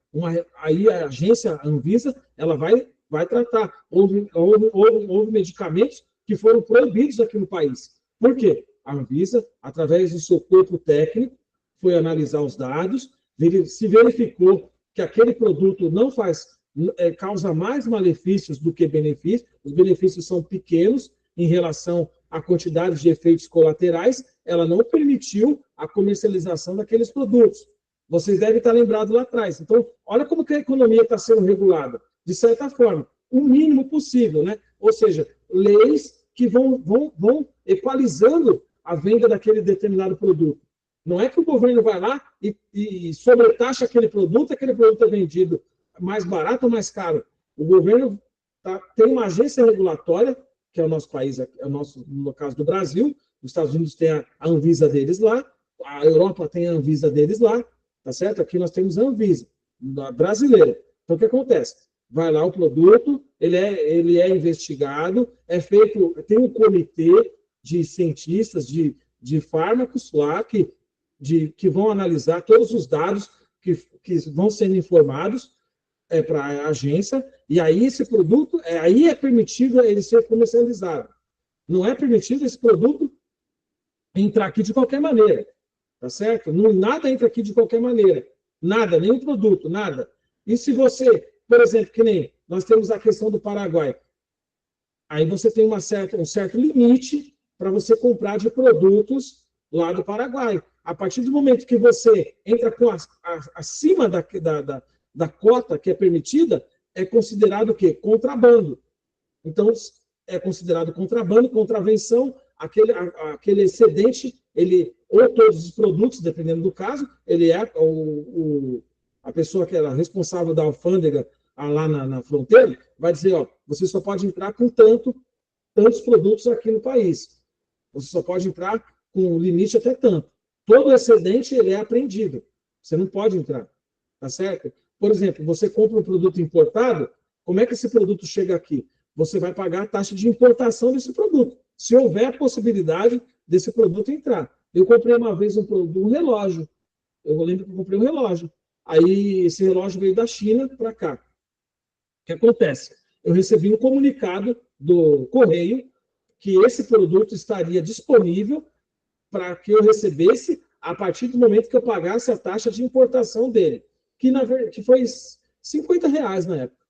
aí a agência a Anvisa, ela vai tratar. Houve medicamentos que foram proibidos aqui no país. Por quê? A Anvisa, através do seu corpo técnico, foi analisar os dados, se verificou que aquele produto não causa mais malefícios do que benefícios, os benefícios são pequenos em relação à quantidade de efeitos colaterais, ela não permitiu a comercialização daqueles produtos. Vocês devem estar lembrados lá atrás. Então, olha como que a economia está sendo regulada, de certa forma, o mínimo possível, né? Ou seja, leis que vão equalizando a venda daquele determinado produto. Não é que o governo vai lá e sobretaxa aquele produto é vendido mais barato ou mais caro. O governo tem uma agência regulatória, que é o nosso país, no caso do Brasil, os Estados Unidos tem a Anvisa deles lá, a Europa tem a Anvisa deles lá, tá certo? Aqui nós temos a Anvisa brasileira. Então, o que acontece? Vai lá o produto, ele é investigado, tem um comitê de cientistas, de fármacos lá, que vão analisar todos os dados que vão sendo informados para a agência, e aí esse produto, aí é permitido ele ser comercializado. Não é permitido esse produto entrar aqui de qualquer maneira, tá certo? Nada entra aqui de qualquer maneira. Nada, nenhum produto, nada. E se você, por exemplo, que nem nós temos a questão do Paraguai, aí você tem um certo limite para você comprar de produtos lá do Paraguai. A partir do momento que você entra acima da cota que é permitida, é considerado o quê? Contrabando. Então, é considerado contrabando, contravenção, aquele excedente, ou todos os produtos, dependendo do caso, ele é a pessoa que era responsável da alfândega lá na fronteira, vai dizer, você só pode entrar com tantos produtos aqui no país. Você só pode entrar com limite até tanto. Todo excedente, ele é apreendido. Você não pode entrar. Tá certo? Por exemplo, você compra um produto importado, como é que esse produto chega aqui? Você vai pagar a taxa de importação desse produto, se houver a possibilidade desse produto entrar. Eu comprei uma vez um relógio. Eu lembro que eu comprei um relógio. Aí esse relógio veio da China para cá. O que acontece? Eu recebi um comunicado do correio que esse produto estaria disponível para que eu recebesse a partir do momento que eu pagasse a taxa de importação dele, que foi R$50 na época.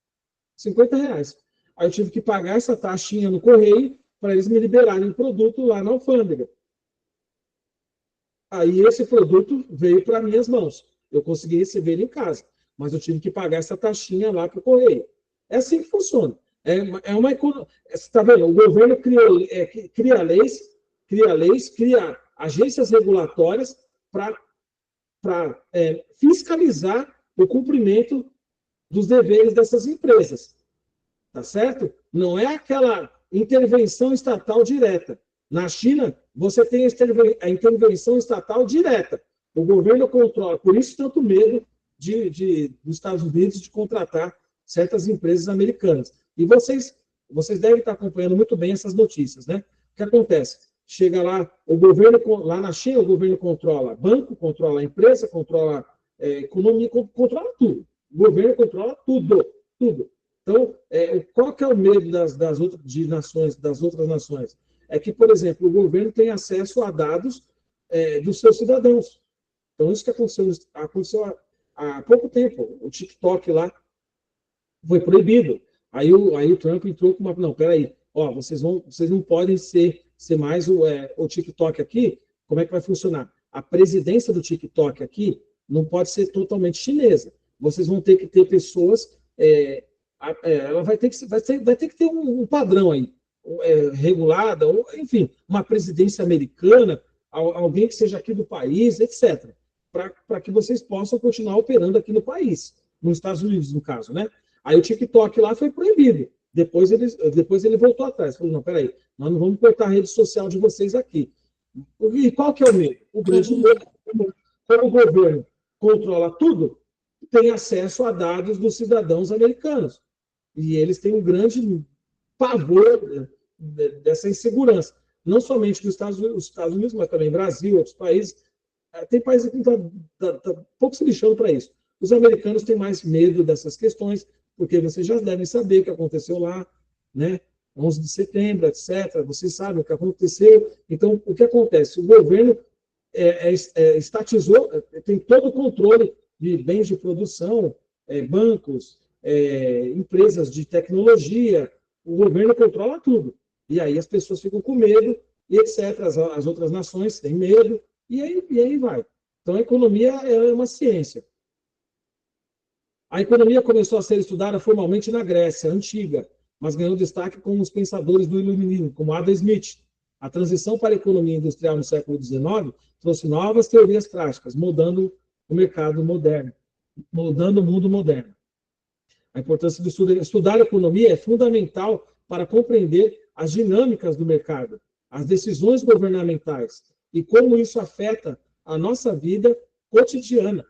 R$50. Aí eu tive que pagar essa taxinha no correio para eles me liberarem o produto lá na alfândega. Aí esse produto veio para minhas mãos. Eu consegui receber ele em casa, mas eu tive que pagar essa taxinha lá para o correio. É assim que funciona. É uma economia. Você está vendo? O governo cria leis, cria agências regulatórias para fiscalizar o cumprimento dos deveres dessas empresas. Tá certo? Não é aquela intervenção estatal direta. Na China, você tem a intervenção estatal direta. O governo controla. Por isso, tanto medo dos Estados Unidos de contratar certas empresas americanas. E vocês devem estar acompanhando muito bem essas notícias, né? O que acontece? Chega lá, o governo, lá na China, o governo controla banco, controla a empresa, controla economia, controla tudo. O governo controla tudo, tudo. Então, qual que é o medo das outras nações? É que, por exemplo, o governo tem acesso a dados dos seus cidadãos. Então, isso que aconteceu há pouco tempo. O TikTok lá foi proibido. Aí o Trump entrou com uma... Não, peraí, vocês não podem ser mais o TikTok aqui. Como é que vai funcionar? A presidência do TikTok aqui não pode ser totalmente chinesa. Vocês vão ter que ter pessoas... ela vai ter que ter um padrão aí, regulada, ou, enfim, uma presidência americana, alguém que seja aqui do país, etc., para que vocês possam continuar operando aqui no país, nos Estados Unidos, no caso, né? Aí o TikTok lá foi proibido. Depois ele voltou atrás. Falou, não, peraí, nós não vamos cortar a rede social de vocês aqui. E qual que é o medo? O grande medo, como o governo controla tudo, tem acesso a dados dos cidadãos americanos. E eles têm um grande pavor dessa insegurança. Não somente dos Estados Unidos, mas também Brasil, outros países. Tem países que estão pouco se lixando para isso. Os americanos têm mais medo dessas questões, porque vocês já devem saber o que aconteceu lá, né? 11 de setembro, etc. Vocês sabem o que aconteceu. Então, o que acontece? O governo estatizou, tem todo o controle de bens de produção, bancos, empresas de tecnologia. O governo controla tudo. E aí as pessoas ficam com medo, e etc. As outras nações têm medo, e aí vai. Então, a economia é uma ciência. A economia começou a ser estudada formalmente na Grécia Antiga, mas ganhou destaque com os pensadores do Iluminismo, como Adam Smith. A transição para a economia industrial no século XIX trouxe novas teorias práticas, mudando o mercado moderno, mudando o mundo moderno. A importância de estudar a economia é fundamental para compreender as dinâmicas do mercado, as decisões governamentais e como isso afeta a nossa vida cotidiana.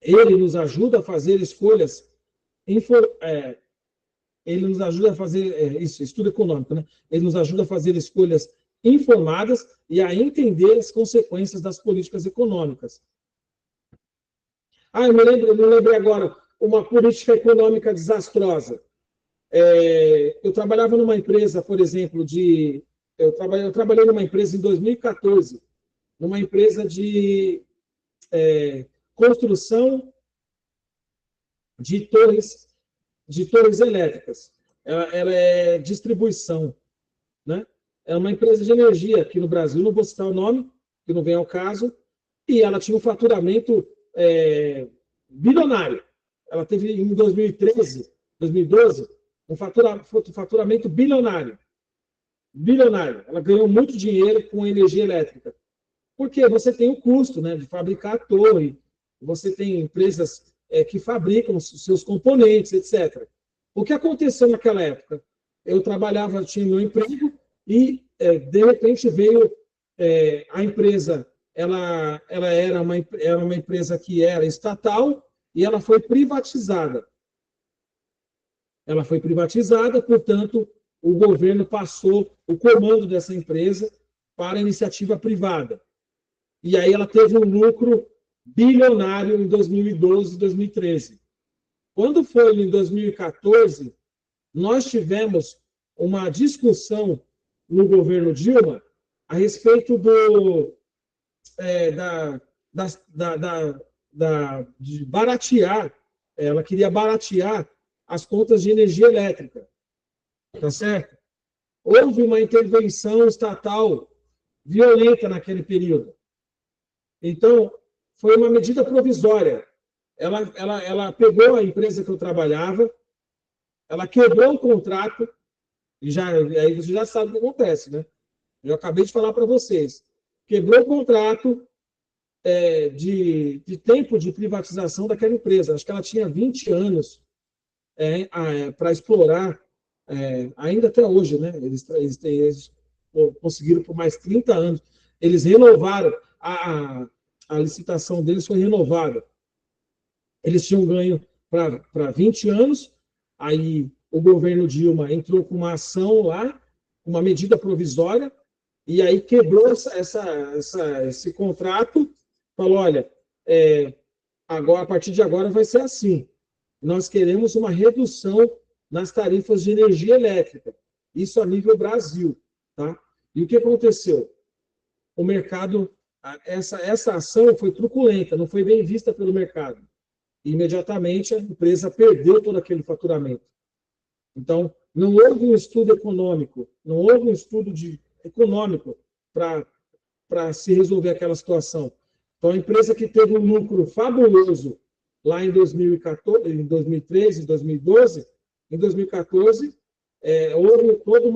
Ele nos ajuda a fazer escolhas, ele nos ajuda a fazer estudo econômico, né? Ele nos ajuda a fazer escolhas informadas e a entender as consequências das políticas econômicas. Eu me lembrei agora, uma política econômica desastrosa. Eu trabalhava numa empresa, por exemplo, eu trabalhei numa empresa em 2014, numa empresa de construção de torres elétricas. Ela é distribuição, né? É uma empresa de energia aqui no Brasil, não vou citar o nome, que não vem ao caso, e ela tinha um faturamento bilionário. Ela teve em 2013, 2012, um faturamento bilionário. Bilionário. Ela ganhou muito dinheiro com energia elétrica. Porque você tem o custo, né, de fabricar a torre, você tem empresas que fabricam os seus componentes, etc. O que aconteceu naquela época? Eu trabalhava, tinha meu emprego, e de repente veio a empresa, ela era uma empresa que era estatal, e ela foi privatizada. Ela foi privatizada, portanto, o governo passou o comando dessa empresa para a iniciativa privada. E aí ela teve um lucro bilionário em 2012 e 2013. Quando foi em 2014, nós tivemos uma discussão no governo Dilma a respeito de baratear, ela queria baratear as contas de energia elétrica, tá certo? Houve uma intervenção estatal violenta naquele período. Então, foi uma medida provisória. Ela pegou a empresa que eu trabalhava, ela quebrou o contrato, e aí você já sabe o que acontece, né? Eu acabei de falar para vocês. Quebrou o contrato, de tempo de privatização daquela empresa. Acho que ela tinha 20 anos para explorar, ainda até hoje, né? Eles conseguiram por mais 30 anos. Eles renovaram, a licitação deles foi renovada. Eles tinham ganho para 20 anos, aí o governo Dilma entrou com uma ação lá, uma medida provisória, e aí quebrou esse contrato, falou, olha, agora, a partir de agora vai ser assim, nós queremos uma redução nas tarifas de energia elétrica, isso a nível Brasil. Tá? E o que aconteceu? O mercado, essa ação foi truculenta, não foi bem vista pelo mercado. E, imediatamente, a empresa perdeu todo aquele faturamento. Então, não houve um estudo econômico, não houve um estudo econômico para se resolver aquela situação. Então, a empresa que teve um lucro fabuloso lá em 2014, em 2013, 2012, em 2014, houve toda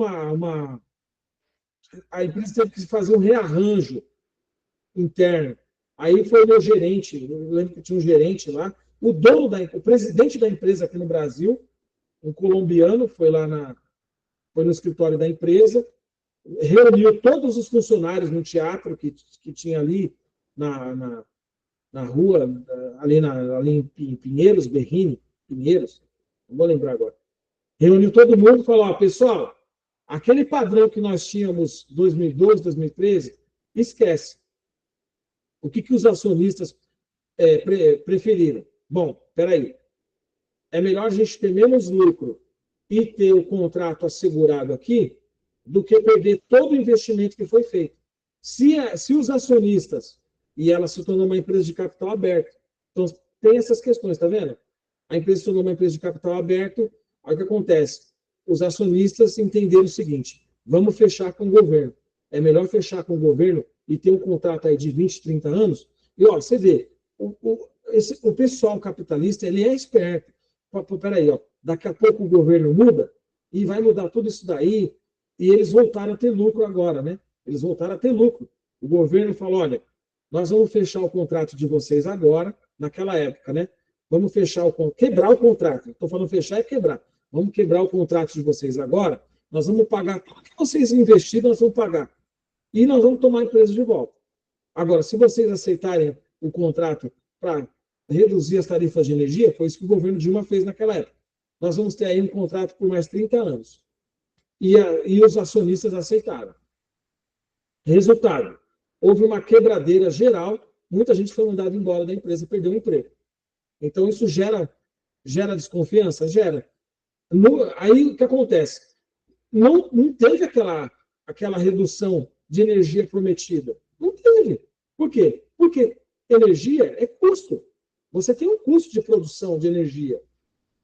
a empresa teve que fazer um rearranjo interno. Aí foi o meu gerente, eu lembro que tinha um gerente lá, o presidente da empresa aqui no Brasil, um colombiano, foi no escritório da empresa, reuniu todos os funcionários no teatro que tinha ali na rua, ali em Pinheiros, Berrini, Pinheiros, não vou lembrar agora. Reuniu todo mundo e falou, pessoal, aquele padrão que nós tínhamos em 2012, 2013, esquece. O que os acionistas preferiram? Bom, peraí, é melhor a gente ter menos lucro e ter o contrato assegurado aqui do que perder todo o investimento que foi feito. Se os acionistas, e ela se tornou uma empresa de capital aberto, então tem essas questões, tá vendo? A empresa se tornou uma empresa de capital aberto, aí o que acontece? Os acionistas entenderam o seguinte, vamos fechar com o governo. É melhor fechar com o governo e ter um contrato aí de 20, 30 anos. E, você vê, o pessoal capitalista, ele é esperto. Peraí, daqui a pouco o governo muda e vai mudar tudo isso daí e eles voltaram a ter lucro agora, né? Eles voltaram a ter lucro. O governo falou, olha, nós vamos fechar o contrato de vocês agora, naquela época, né? Vamos quebrar o contrato. Estou falando fechar é quebrar. Vamos quebrar o contrato de vocês agora, nós vamos pagar tudo que vocês investiram, nós vamos pagar. E nós vamos tomar a empresa de volta. Agora, se vocês aceitarem o contrato para reduzir as tarifas de energia, foi isso que o governo Dilma fez naquela época. Nós vamos ter aí um contrato por mais 30 anos. E os acionistas aceitaram. Resultado, houve uma quebradeira geral, muita gente foi mandada embora da empresa, perdeu o emprego. Então, isso gera desconfiança? Gera. Aí, o que acontece? Não teve aquela redução de energia prometida. Não teve. Por quê? Porque energia é custo. Você tem um custo de produção de energia.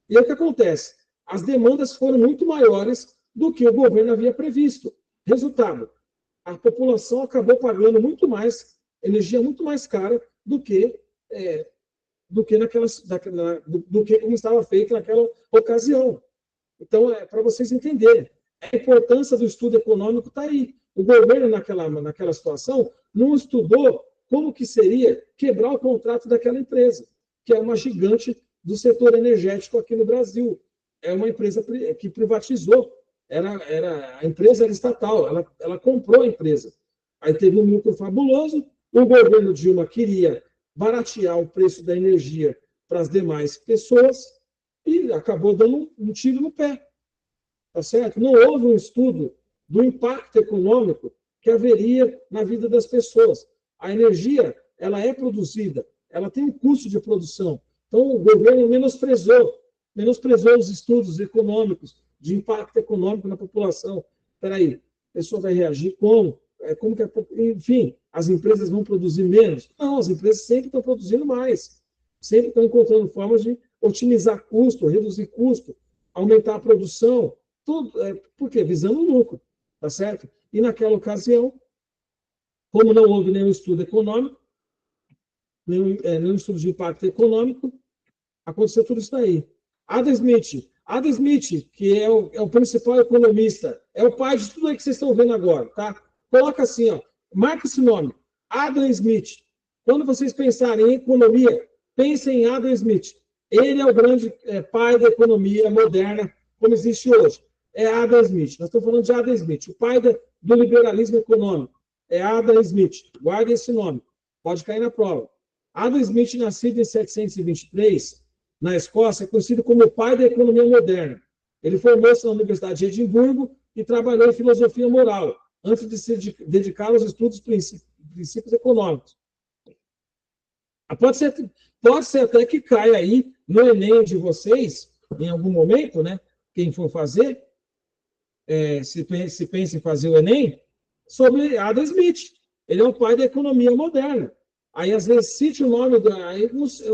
E aí o que acontece? As demandas foram muito maiores do que o governo havia previsto. Resultado, a população acabou pagando muito mais, energia muito mais cara do que como estava feito naquela ocasião. Então, para vocês entenderem, a importância do estudo econômico está aí. O governo, naquela situação, não estudou como que seria quebrar o contrato daquela empresa, que é uma gigante do setor energético aqui no Brasil. É uma empresa que privatizou. A empresa era estatal, ela comprou a empresa. Aí teve um lucro fabuloso, o governo Dilma queria baratear o preço da energia para as demais pessoas e acabou dando um tiro no pé. Tá certo? Não houve um estudo do impacto econômico que haveria na vida das pessoas. A energia, ela é produzida, ela tem um custo de produção. Então, o governo menosprezou os estudos econômicos, de impacto econômico na população. Espera aí, a pessoa vai reagir como? Enfim, as empresas vão produzir menos? Não, as empresas sempre estão produzindo mais. Sempre estão encontrando formas de otimizar custo, reduzir custo, aumentar a produção. Tudo, por quê? Visando o lucro, tá certo? E naquela ocasião, como não houve nenhum estudo econômico, nenhum estudo de impacto econômico, aconteceu tudo isso daí. Adam Smith, que é o principal economista, é o pai de tudo aí que vocês estão vendo agora, tá? Coloca assim, marca esse nome, Adam Smith. Quando vocês pensarem em economia, pensem em Adam Smith. Ele é o grande pai da economia moderna, como existe hoje. É Adam Smith. Nós estamos falando de Adam Smith, o pai do liberalismo econômico. É Adam Smith. Guarde esse nome. Pode cair na prova. Adam Smith, nascido em 723, na Escócia, é conhecido como o pai da economia moderna. Ele formou-se na Universidade de Edimburgo e trabalhou em filosofia moral, antes de se dedicar aos estudos princípios econômicos. Pode ser até que caia aí no Enem de vocês, em algum momento, né? Quem for fazer, se pensa em fazer o Enem, sobre Adam Smith. Ele é o pai da economia moderna. Aí, às vezes, cite o nome, aí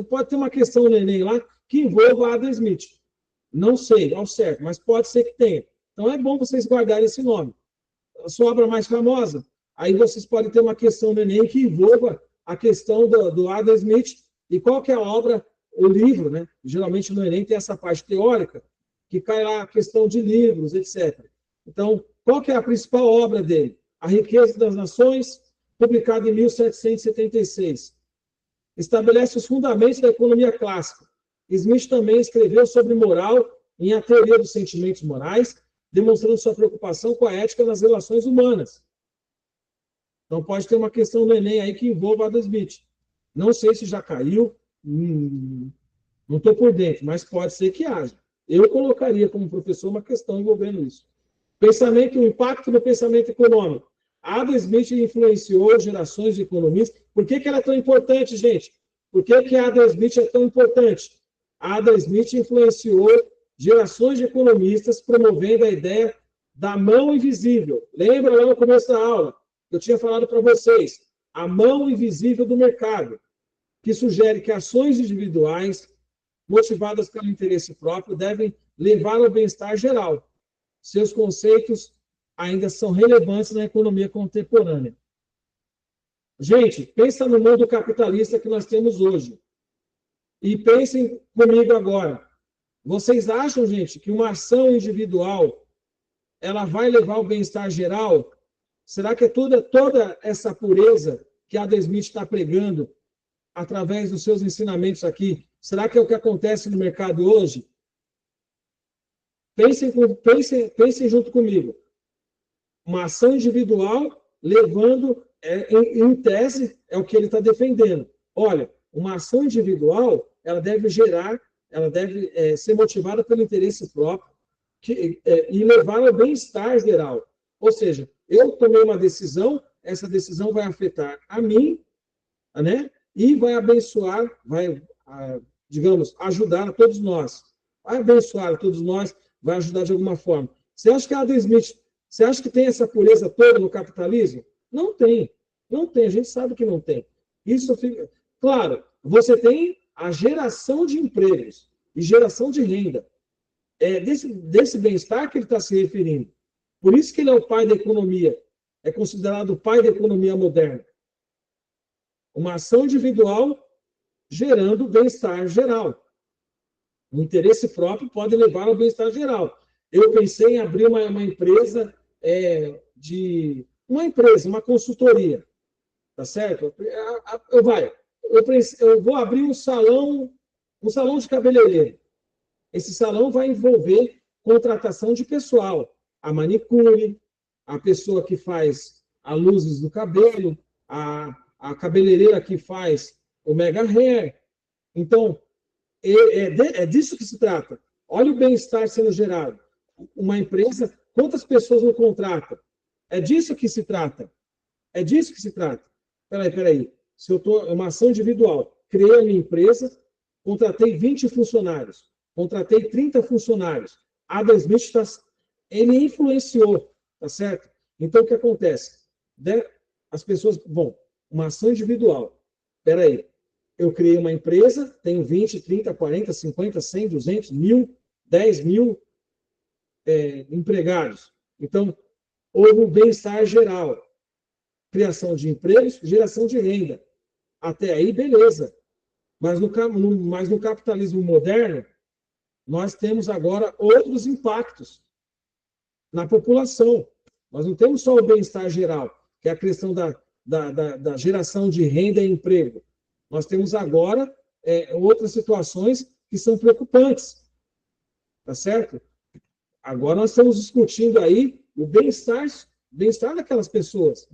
pode ter uma questão no Enem lá que envolva Adam Smith. Não sei ao certo, mas pode ser que tenha. Então, é bom vocês guardarem esse nome. A sua obra mais famosa, aí vocês podem ter uma questão no Enem que envolva a questão do Adam Smith e qual que é a obra, o livro, né? Geralmente no Enem tem essa parte teórica, que cai lá a questão de livros, etc. Então, qual que é a principal obra dele? A Riqueza das Nações, publicado em 1776. Estabelece os fundamentos da economia clássica. Smith também escreveu sobre moral em A Teoria dos Sentimentos Morais, demonstrando sua preocupação com a ética nas relações humanas. Então, pode ter uma questão no Enem aí que envolva Adam Smith. Não sei se já caiu, não estou por dentro, mas pode ser que haja. Eu colocaria como professor uma questão envolvendo isso. O impacto no pensamento econômico. Adam Smith influenciou gerações de economistas. Por que ela é tão importante, gente? Por que Adam Smith é tão importante? Adam Smith influenciou gerações de economistas, promovendo a ideia da mão invisível. Lembra lá no começo da aula? Eu tinha falado para vocês, a mão invisível do mercado, que sugere que ações individuais, motivadas pelo interesse próprio, devem levar ao bem-estar geral. Seus conceitos ainda são relevantes na economia contemporânea. Gente, pensa no mundo capitalista que nós temos hoje. E pensem comigo agora. Vocês acham, gente, que uma ação individual ela vai levar ao bem-estar geral? Será que é toda essa pureza que Adam Smith está pregando através dos seus ensinamentos aqui, será que é o que acontece no mercado hoje? Pensem junto comigo. Uma ação individual levando, em tese, é o que ele está defendendo. Olha, uma ação individual, ela deve ser motivada pelo interesse próprio e levar ao bem-estar geral. Ou seja, eu tomei uma decisão, essa decisão vai afetar a mim, né? E vai abençoar, digamos, ajudar a todos nós. Vai abençoar a todos nós, vai ajudar de alguma forma. Você acha que Adam Smith, você acha que tem essa pureza toda no capitalismo? Não tem. Não tem, a gente sabe que não tem. Isso fica... Claro, você tem a geração de empregos e geração de renda. É desse bem-estar que ele está se referindo. Por isso que ele é o pai da economia. É considerado o pai da economia moderna. Uma ação individual gerando bem-estar geral. O interesse próprio pode levar ao bem-estar geral. Eu pensei em abrir uma empresa uma consultoria. Tá certo? Eu vou abrir um salão de cabeleireiro. Esse salão vai envolver contratação de pessoal. A manicure, a pessoa que faz as luzes do cabelo, a cabeleireira que faz o mega hair. Então, é disso que se trata. Olha o bem-estar sendo gerado. Uma empresa, quantas pessoas não contrata? É disso que se trata. É disso que se trata. Peraí. Se eu estou uma ação individual, criei a minha empresa, contratei 20 funcionários, contratei 30 funcionários. Adam Smith ele influenciou, tá certo? Então, o que acontece? As pessoas, uma ação individual. Peraí, eu criei uma empresa, tenho 20, 30, 40, 50, 100, 200, 1.000, 10.000 empregados. Então, houve um bem-estar geral. Criação de empregos, geração de renda. Até aí, beleza. Mas no capitalismo moderno, nós temos agora outros impactos na população. Nós não temos só o bem-estar geral, que é a questão da geração de renda e emprego. Nós temos agora outras situações que são preocupantes, tá certo? Agora nós estamos discutindo aí o bem-estar das pessoas.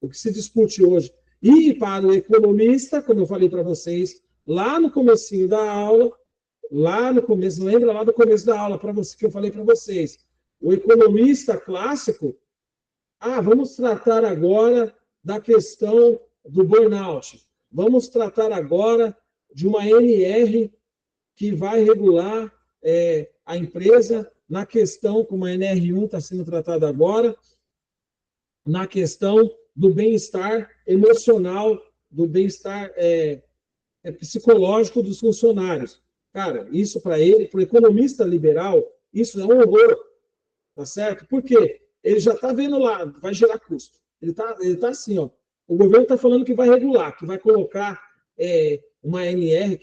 O que se discute hoje. E para o economista, como eu falei para vocês, lá no comecinho da aula, lembra lá do começo da aula que eu falei para vocês, o economista clássico, vamos tratar agora da questão do burnout. Vamos tratar agora de uma NR que vai regular a empresa na questão, como a NR1 está sendo tratada agora, na questão do bem-estar emocional, do bem-estar psicológico dos funcionários. Cara, isso para ele, para o economista liberal, isso é um horror, tá certo? Por quê? Ele já está vendo lá, vai gerar custo. Ele tá assim, ó. O governo está falando que vai regular, que vai colocar uma NR,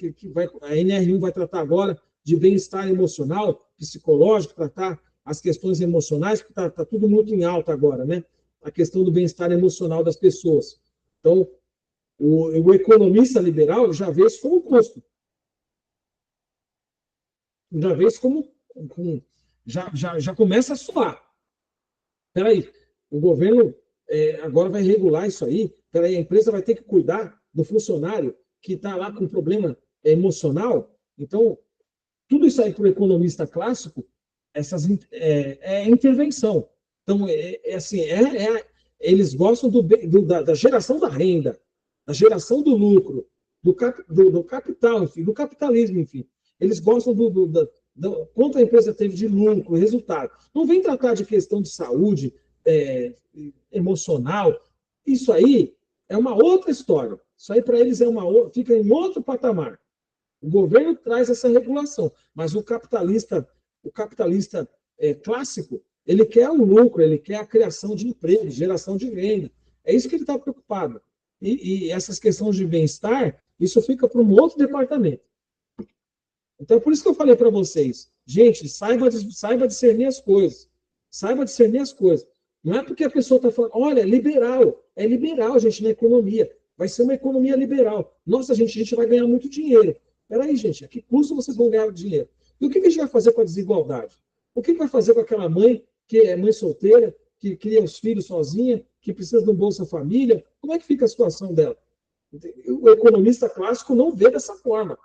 a NR1 vai tratar agora de bem-estar emocional, psicológico, tratar as questões emocionais, porque está tudo muito em alta agora, né? A questão do bem-estar emocional das pessoas. Então, o economista liberal já vê isso como custo. Já vê isso como já começa a suar. Espera aí, o governo agora vai regular isso aí. Espera aí, a empresa vai ter que cuidar do funcionário que está lá com problema emocional. Então, tudo isso aí para o economista clássico, é intervenção. Então, eles gostam da geração da renda, da geração do lucro, do capital, enfim, do capitalismo, enfim. Eles gostam do quanto a empresa teve de lucro, resultado. Não vem tratar de questão de saúde emocional. Isso aí é uma outra história. Isso aí para eles fica em outro patamar. O governo traz essa regulação, mas o capitalista clássico, ele quer o lucro, ele quer a criação de emprego, geração de renda. É isso que ele está preocupado. E essas questões de bem-estar, isso fica para um outro departamento. Então, por isso que eu falei para vocês, gente, saiba discernir as coisas. Saiba discernir as coisas. Não é porque a pessoa está falando, olha, é liberal, gente, na economia. Vai ser uma economia liberal. Nossa, gente, a gente vai ganhar muito dinheiro. Peraí, gente, a que custo vocês vão ganhar dinheiro? E o que a gente vai fazer com a desigualdade? O que vai fazer com aquela mãe que é mãe solteira, que cria os filhos sozinha, que precisa de um Bolsa Família? Como é que fica a situação dela? O economista clássico não vê dessa forma.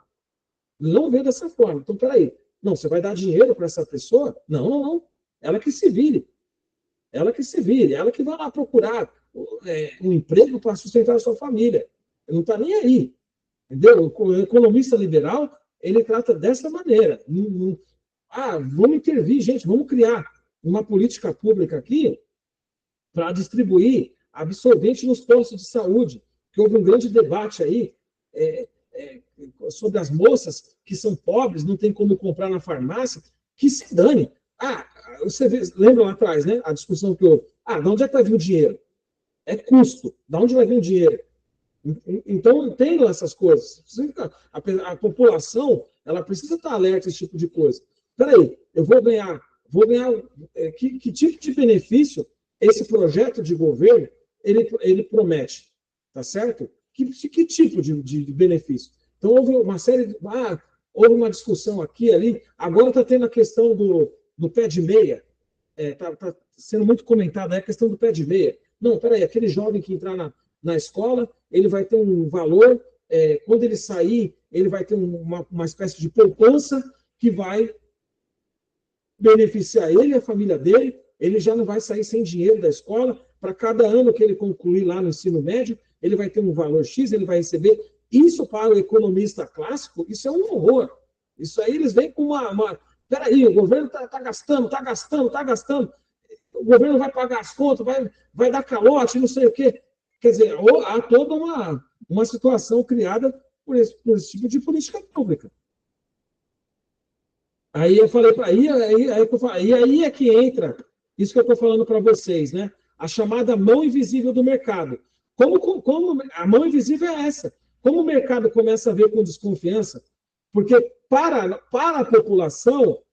Não vê dessa forma. Então, peraí. Não, você vai dar dinheiro para essa pessoa? Não. Ela que se vire. Ela que vai lá procurar um emprego para sustentar a sua família. Ele não está nem aí. Entendeu? O economista liberal, ele trata dessa maneira. Vamos intervir, gente, vamos criar uma política pública aqui para distribuir absorvente nos postos de saúde, que houve um grande debate aí sobre as moças que são pobres, não tem como comprar na farmácia, que se dane. Você lembra lá atrás, né? A discussão que houve. De onde é que vai vir o dinheiro? É custo. De onde vai vir o dinheiro? Então, tem essas coisas. A população, ela precisa estar alerta a esse tipo de coisa. Peraí, eu vou ganhar que tipo de benefício esse projeto de governo ele promete, tá certo? Que tipo de benefício? Então, houve uma série houve uma discussão aqui, ali, agora está tendo a questão do pé de meia, tá sendo muito comentada a questão do pé de meia. Não, peraí, aquele jovem que entrar na escola, ele vai ter um valor, quando ele sair, ele vai ter uma espécie de poupança que vai beneficiar ele e a família dele, ele já não vai sair sem dinheiro da escola, para cada ano que ele concluir lá no ensino médio, ele vai ter um valor X, ele vai receber. Isso para o economista clássico, isso é um horror. Isso aí eles vêm com peraí, o governo está gastando, o governo vai pagar as contas, vai dar calote, não sei o quê. Quer dizer, há toda uma situação criada por esse tipo de política pública. Aí eu falei, aí é que entra isso que eu estou falando para vocês, né? A chamada mão invisível do mercado. Como a mão invisível é essa? Como o mercado começa a ver com desconfiança? Porque para a população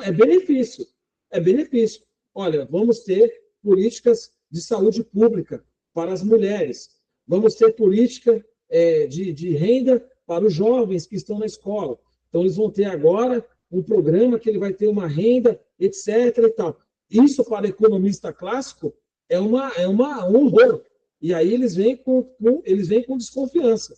é benefício. É benefício. Olha, vamos ter políticas de saúde pública para as mulheres. Vamos ter política de renda para os jovens que estão na escola. Então, eles vão ter agora um programa que ele vai ter uma renda, etc. E tal. Isso, para economista clássico, é um horror. E aí eles vêm com desconfiança.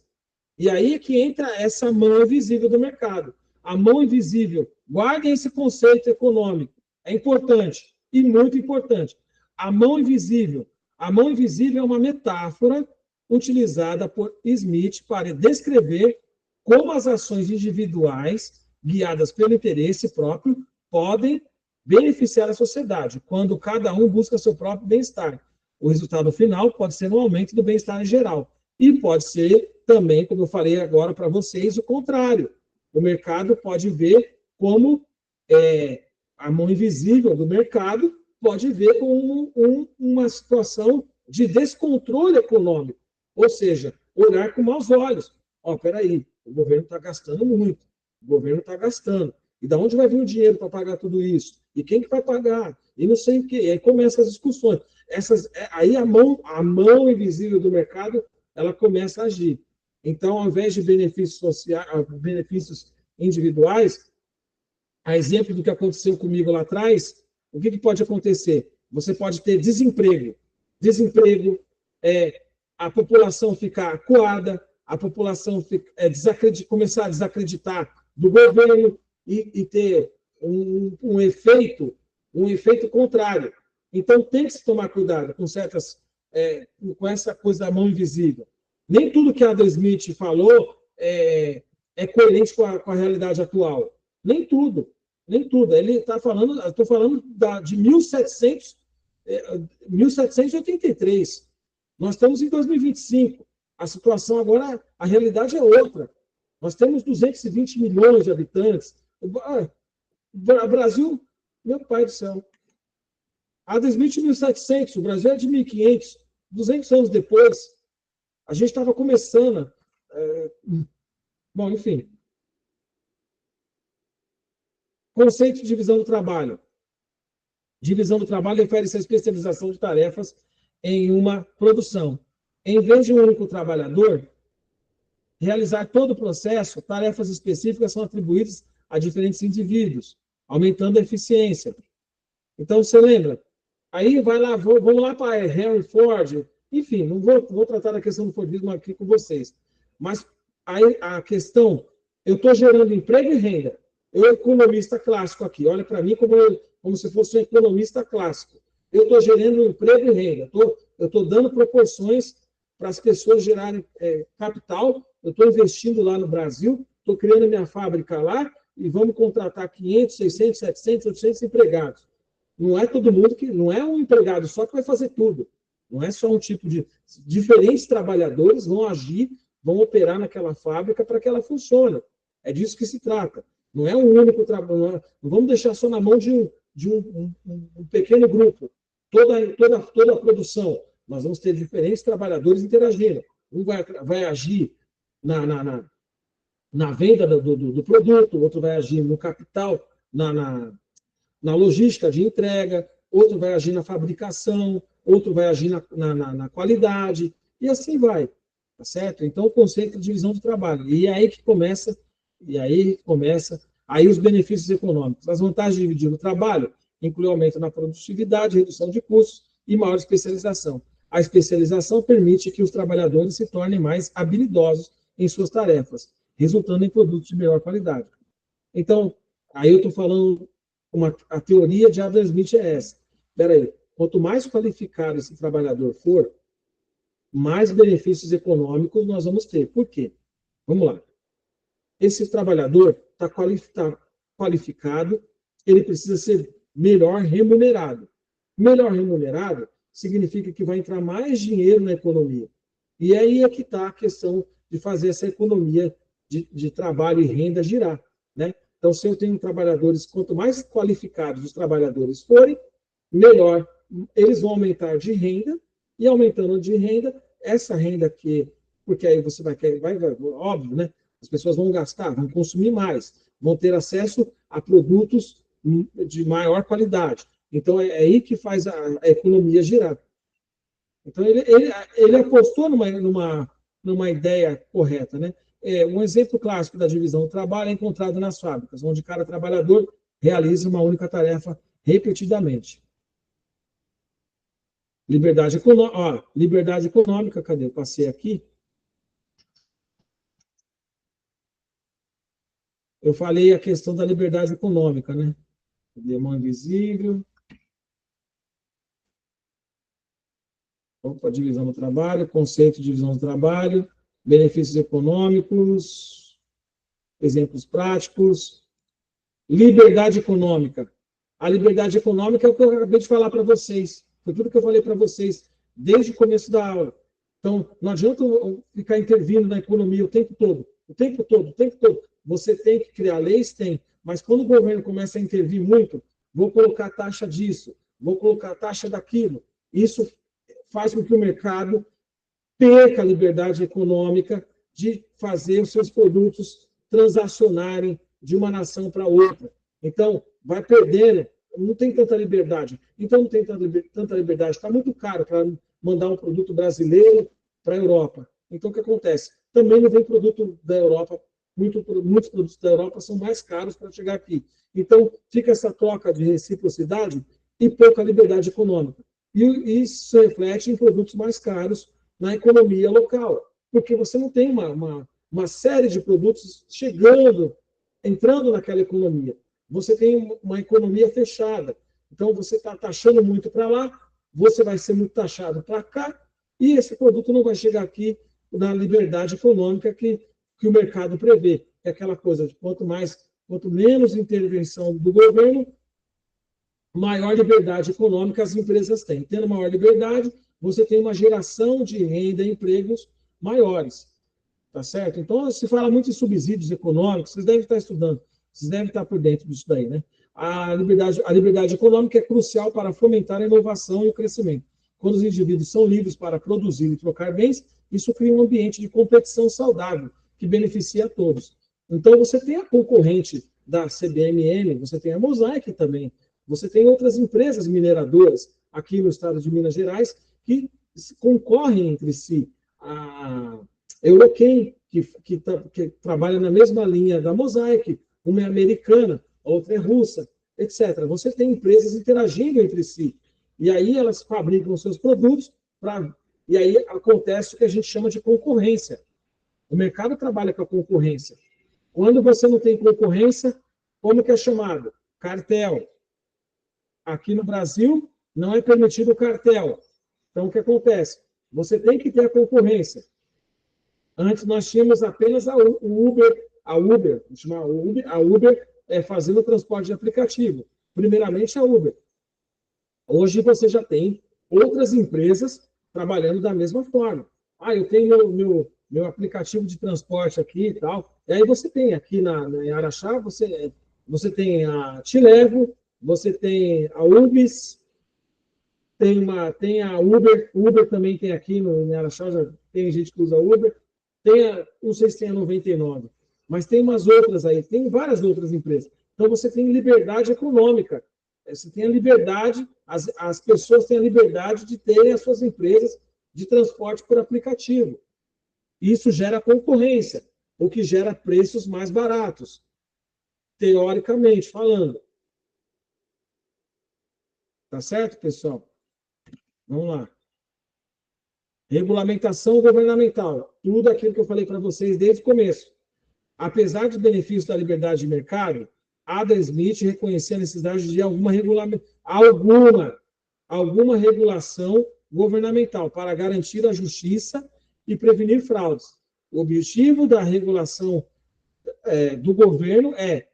E aí é que entra essa mão invisível do mercado. A mão invisível, guardem esse conceito econômico, é importante, e muito importante. A mão invisível é uma metáfora utilizada por Smith para descrever como as ações individuais, guiadas pelo interesse próprio, podem beneficiar a sociedade, quando cada um busca seu próprio bem-estar. O resultado final pode ser um aumento do bem-estar em geral. E pode ser também, como eu falei agora para vocês, o contrário. O mercado pode ver como a mão invisível do mercado pode ver como uma situação de descontrole econômico. Ou seja, olhar com maus olhos. Peraí, o governo está gastando muito. O governo está gastando. E de onde vai vir o dinheiro para pagar tudo isso? E quem que vai pagar? E não sei o quê. E aí começam as discussões. Aí a mão invisível do mercado, ela começa a agir. Então, ao invés de benefícios sociais, benefícios individuais, a exemplo do que aconteceu comigo lá atrás, o que pode acontecer? Você pode ter desemprego. Desemprego, a população ficar acuada, a população começar a desacreditar do governo e ter um efeito contrário. Então, tem que se tomar cuidado com essa coisa da mão invisível. Nem tudo que Adam Smith falou é coerente com a realidade atual. Nem tudo. Ele está falando, estou falando de 1783. Nós estamos em 2025. A situação agora, a realidade é outra. Nós temos 220 milhões de habitantes. O Brasil, meu pai do céu. Adam Smith, 1700, o Brasil é de 1500. 200 anos depois, a gente estava começando. Bom, enfim. Conceito de divisão do trabalho. Divisão do trabalho refere-se à especialização de tarefas em uma produção. Em vez de um único trabalhador realizar todo o processo, tarefas específicas são atribuídas a diferentes indivíduos, aumentando a eficiência. Então, você lembra? Aí vai lá, vamos lá para Henry Ford. Enfim, não vou tratar da questão do Fordismo aqui com vocês. Mas aí a questão, eu estou gerando emprego e renda. Eu, economista clássico aqui, olha para mim como se fosse um economista clássico. Eu estou gerando emprego e renda. Eu estou dando proporções para as pessoas gerarem capital. Eu estou investindo lá no Brasil, estou criando a minha fábrica lá e vamos contratar 500, 600, 700, 800 empregados. Não é todo mundo não é um empregado só que vai fazer tudo. Não é só um tipo de... Diferentes trabalhadores vão agir, vão operar naquela fábrica para que ela funcione. É disso que se trata. Não é um único trabalho. Não vamos deixar só na mão de um pequeno grupo. Toda a produção. Nós vamos ter diferentes trabalhadores interagindo. Um vai agir na venda do produto, o outro vai agir no capital, na logística de entrega, outro vai agir na fabricação, outro vai agir na qualidade, e assim vai, tá certo? Então, o conceito de divisão do trabalho. E é aí que começa, aí os benefícios econômicos. As vantagens de dividir o trabalho incluem aumento na produtividade, redução de custos e maior especialização. A especialização permite que os trabalhadores se tornem mais habilidosos em suas tarefas, resultando em produtos de melhor qualidade. Então, aí eu estou falando, a teoria de Adam Smith é essa. Espera aí, quanto mais qualificado esse trabalhador for, mais benefícios econômicos nós vamos ter. Por quê? Vamos lá. Esse trabalhador está qualificado, ele precisa ser melhor remunerado. Melhor remunerado significa que vai entrar mais dinheiro na economia. E aí é que está a questão de fazer essa economia de trabalho e renda girar, né? Então, se eu tenho trabalhadores, quanto mais qualificados os trabalhadores forem, melhor eles vão aumentar de renda, e aumentando de renda, essa renda porque aí você vai óbvio, né? As pessoas vão gastar, vão consumir mais, vão ter acesso a produtos de maior qualidade. Então, é aí que faz a economia girar. Então, ele apostou numa ideia correta, né? Um exemplo clássico da divisão do trabalho é encontrado nas fábricas, onde cada trabalhador realiza uma única tarefa repetidamente. Liberdade econômica, cadê? Eu passei aqui. Eu falei a questão da liberdade econômica, né? Mão invisível. Opa, divisão do trabalho, conceito de divisão do trabalho, benefícios econômicos, exemplos práticos, liberdade econômica. A liberdade econômica é o que eu acabei de falar para vocês. Foi tudo que eu falei para vocês desde o começo da aula. Então, não adianta eu ficar intervindo na economia o tempo todo. O tempo todo, o tempo todo. Você tem que criar leis? Tem. Mas quando o governo começa a intervir muito, vou colocar taxa disso, vou colocar taxa daquilo. Isso faz com que o mercado perca a liberdade econômica de fazer os seus produtos transacionarem de uma nação para outra. Então, vai perdendo, não tem tanta liberdade. Então, não tem tanta liberdade. Está muito caro para mandar um produto brasileiro para a Europa. Então, o que acontece? Também não vem produto da Europa, muitos produtos da Europa são mais caros para chegar aqui. Então, fica essa troca de reciprocidade e pouca liberdade econômica. E isso se reflete em produtos mais caros na economia local, porque você não tem uma série de produtos chegando, entrando naquela economia. Você tem uma economia fechada. Então, você está taxando muito para lá, você vai ser muito taxado para cá, e esse produto não vai chegar aqui na liberdade econômica que o mercado prevê. É aquela coisa de quanto menos intervenção do governo, maior liberdade econômica as empresas têm. Tendo maior liberdade, você tem uma geração de renda e empregos maiores. Tá certo? Então, se fala muito em subsídios econômicos, vocês devem estar estudando, vocês devem estar por dentro disso daí, né? A liberdade econômica é crucial para fomentar a inovação e o crescimento. Quando os indivíduos são livres para produzir e trocar bens, isso cria um ambiente de competição saudável, que beneficia a todos. Então, você tem a concorrente da CBMM, você tem a Mosaic também, você tem outras empresas mineradoras aqui no estado de Minas Gerais que concorrem entre si. A Euroquem, que trabalha na mesma linha da Mosaic, uma é americana, a outra é russa, etc. Você tem empresas interagindo entre si. E aí elas fabricam os seus produtos, e aí acontece o que a gente chama de concorrência. O mercado trabalha com a concorrência. Quando você não tem concorrência, como que é chamado? Cartel. Aqui no Brasil, não é permitido o cartel. Então, o que acontece? Você tem que ter a concorrência. Antes, nós tínhamos apenas a Uber, fazendo transporte de aplicativo. Primeiramente, a Uber. Hoje, você já tem outras empresas trabalhando da mesma forma. Eu tenho meu aplicativo de transporte aqui e tal. E aí você tem aqui em Araxá, você tem a Tilevo, você tem a Ubis, tem a Uber também tem aqui em Araxá, já tem gente que usa Uber, não sei se tem a 99, mas tem umas outras aí, tem várias outras empresas. Então você tem liberdade econômica, você tem a liberdade, as pessoas têm a liberdade de terem as suas empresas de transporte por aplicativo. Isso gera concorrência, o que gera preços mais baratos, teoricamente falando. Tá certo, pessoal? Vamos lá. Regulamentação governamental. Tudo aquilo que eu falei para vocês desde o começo. Apesar dos benefícios da liberdade de mercado, Adam Smith reconhecia a necessidade de alguma regulação governamental para garantir a justiça e prevenir fraudes. O objetivo da regulação do governo é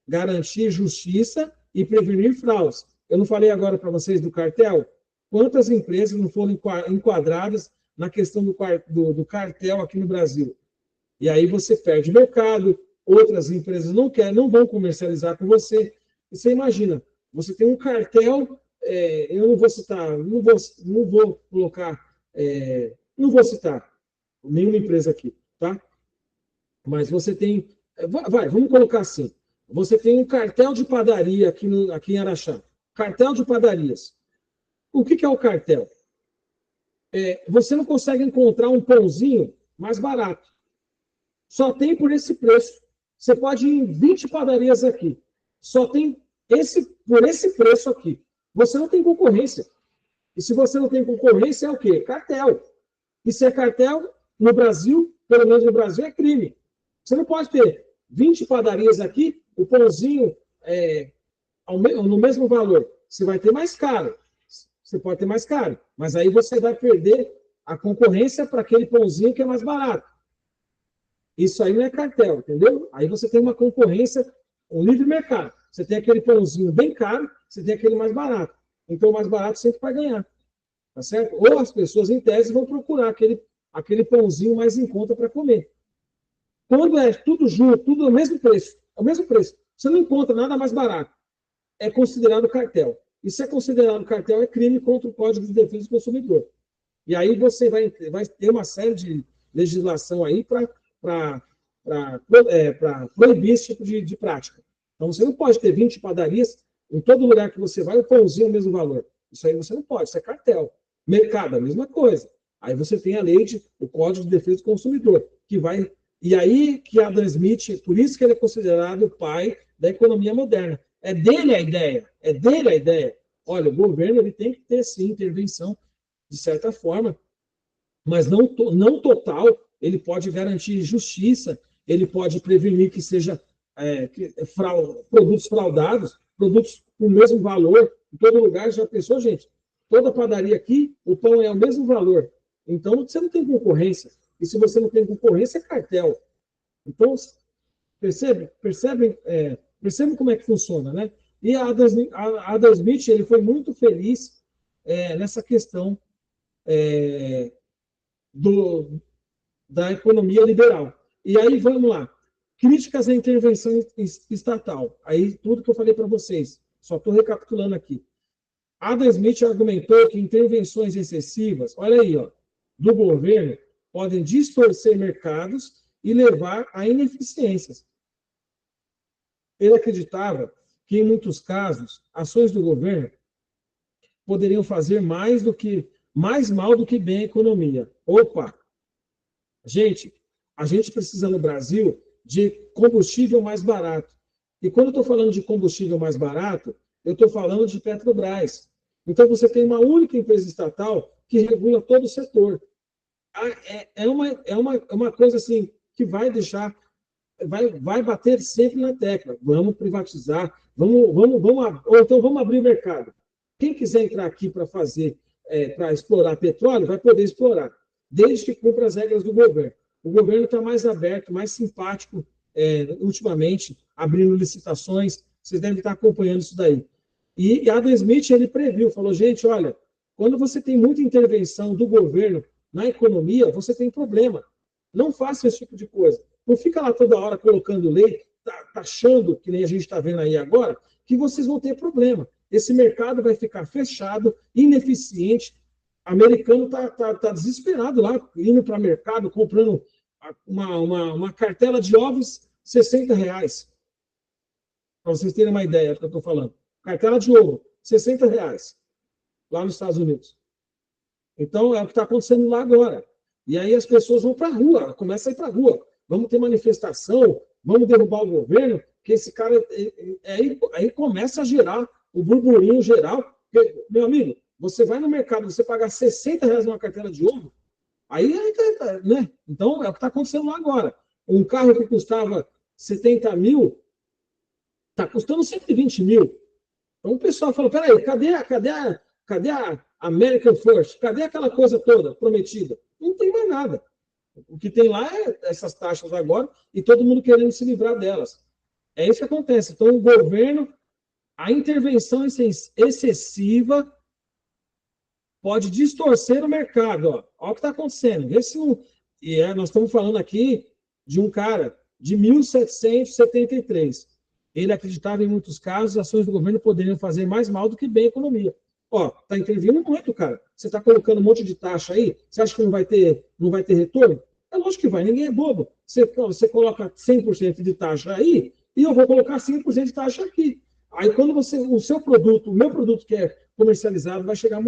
garantir justiça e prevenir fraudes. Eu não falei agora para vocês do cartel? Quantas empresas não foram enquadradas na questão do cartel aqui no Brasil? E aí você perde mercado, outras empresas não vão comercializar com você. E você imagina, você tem um cartel, eu não vou citar, não vou colocar, não vou citar nenhuma empresa aqui, tá? Mas você tem, vamos colocar assim, você tem um cartel de padaria aqui em Araxá, cartel de padarias. O que é o cartel? Você não consegue encontrar um pãozinho mais barato. Só tem por esse preço. Você pode ir em 20 padarias aqui. Só tem por esse preço aqui. Você não tem concorrência. E se você não tem concorrência, é o quê? Cartel. E se é cartel, no Brasil, pelo menos no Brasil, é crime. Você não pode ter 20 padarias aqui, o pãozinho no mesmo valor. Você vai ter mais caro. Você pode ter mais caro. Mas aí você vai perder a concorrência para aquele pãozinho que é mais barato. Isso aí não é cartel, entendeu? Aí você tem uma concorrência, um livre mercado. Você tem aquele pãozinho bem caro, você tem aquele mais barato. Então, o mais barato sempre vai ganhar. Tá certo? Ou as pessoas, em tese, vão procurar aquele pãozinho mais em conta para comer. Quando é tudo junto, tudo ao mesmo preço, é o mesmo preço, você não encontra nada mais barato. É considerado cartel. E se é considerado cartel, é crime contra o Código de Defesa do Consumidor. E aí você vai ter uma série de legislação aí para proibir esse tipo de prática. Então, você não pode ter 20 padarias, em todo lugar que você vai, o pãozinho é o mesmo valor. Isso aí você não pode, isso é cartel. Mercado, a mesma coisa. Aí você tem a lei, o Código de Defesa do Consumidor, que vai... E aí que Adam Smith, por isso que ele é considerado o pai da economia moderna. É dele a ideia. Olha, o governo ele tem que ter, sim, intervenção, de certa forma, mas não total. Ele pode garantir justiça, ele pode prevenir que seja produtos fraudados, produtos com o mesmo valor, em todo lugar. Já pensou, gente? Toda padaria aqui, o pão é o mesmo valor. Então, você não tem concorrência. E se você não tem concorrência, é cartel. Então, percebem como é que funciona, né? E a Adam Smith, ele foi muito feliz nessa questão da economia liberal. E aí, vamos lá. Críticas à intervenção estatal. Aí, tudo que eu falei para vocês. Só estou recapitulando aqui. Adam Smith argumentou que intervenções excessivas, olha aí, ó, do governo, podem distorcer mercados e levar a ineficiências. Ele acreditava que, em muitos casos, ações do governo poderiam fazer mais mal do que bem à economia. Opa! Gente, a gente precisa no Brasil de combustível mais barato. E quando eu estou falando de combustível mais barato, eu estou falando de Petrobras. Então, você tem uma única empresa estatal que regula todo o setor. É uma coisa assim que vai deixar, vai bater sempre na tecla. Vamos privatizar, ou então vamos abrir o mercado. Quem quiser entrar aqui para para explorar petróleo, vai poder explorar, desde que cumpra as regras do governo. O governo está mais aberto, mais simpático, ultimamente, abrindo licitações. Vocês devem estar acompanhando isso daí. E Adam Smith, ele previu, falou, gente, olha, quando você tem muita intervenção do governo na economia, você tem problema. Não faça esse tipo de coisa. Não fica lá toda hora colocando lei, taxando, que nem a gente está vendo aí agora, que vocês vão ter problema. Esse mercado vai ficar fechado, ineficiente. O americano tá desesperado lá, indo para o mercado, comprando uma cartela de ovos, R$60. Para vocês terem uma ideia do que eu estou falando. Cartela de ovo, R$60, lá nos Estados Unidos. Então, é o que está acontecendo lá agora. E aí as pessoas vão para a rua, começam a ir para a rua. Vamos ter manifestação, vamos derrubar o governo, que esse cara... Aí começa a gerar o burburinho geral. Porque, meu amigo, você vai no mercado, você pagar R$60 numa cartela de ovo, né? Então, é o que está acontecendo lá agora. Um carro que custava 70 mil, está custando 120 mil. Então o pessoal falou, peraí, cadê a American First? Cadê aquela coisa toda prometida? Não tem mais nada. O que tem lá é essas taxas agora e todo mundo querendo se livrar delas. É isso que acontece. Então o governo, a intervenção excessiva pode distorcer o mercado. Olha o que está acontecendo. Vê se não... nós estamos falando aqui de um cara de 1773. Ele acreditava, em muitos casos, as ações do governo poderiam fazer mais mal do que bem à economia. Ó, está intervindo muito, cara. Você está colocando um monte de taxa aí, você acha que não vai ter retorno? É lógico que vai, ninguém é bobo. Você coloca 100% de taxa aí, e eu vou colocar 5% de taxa aqui. Aí, quando o meu produto que é comercializado, vai chegar,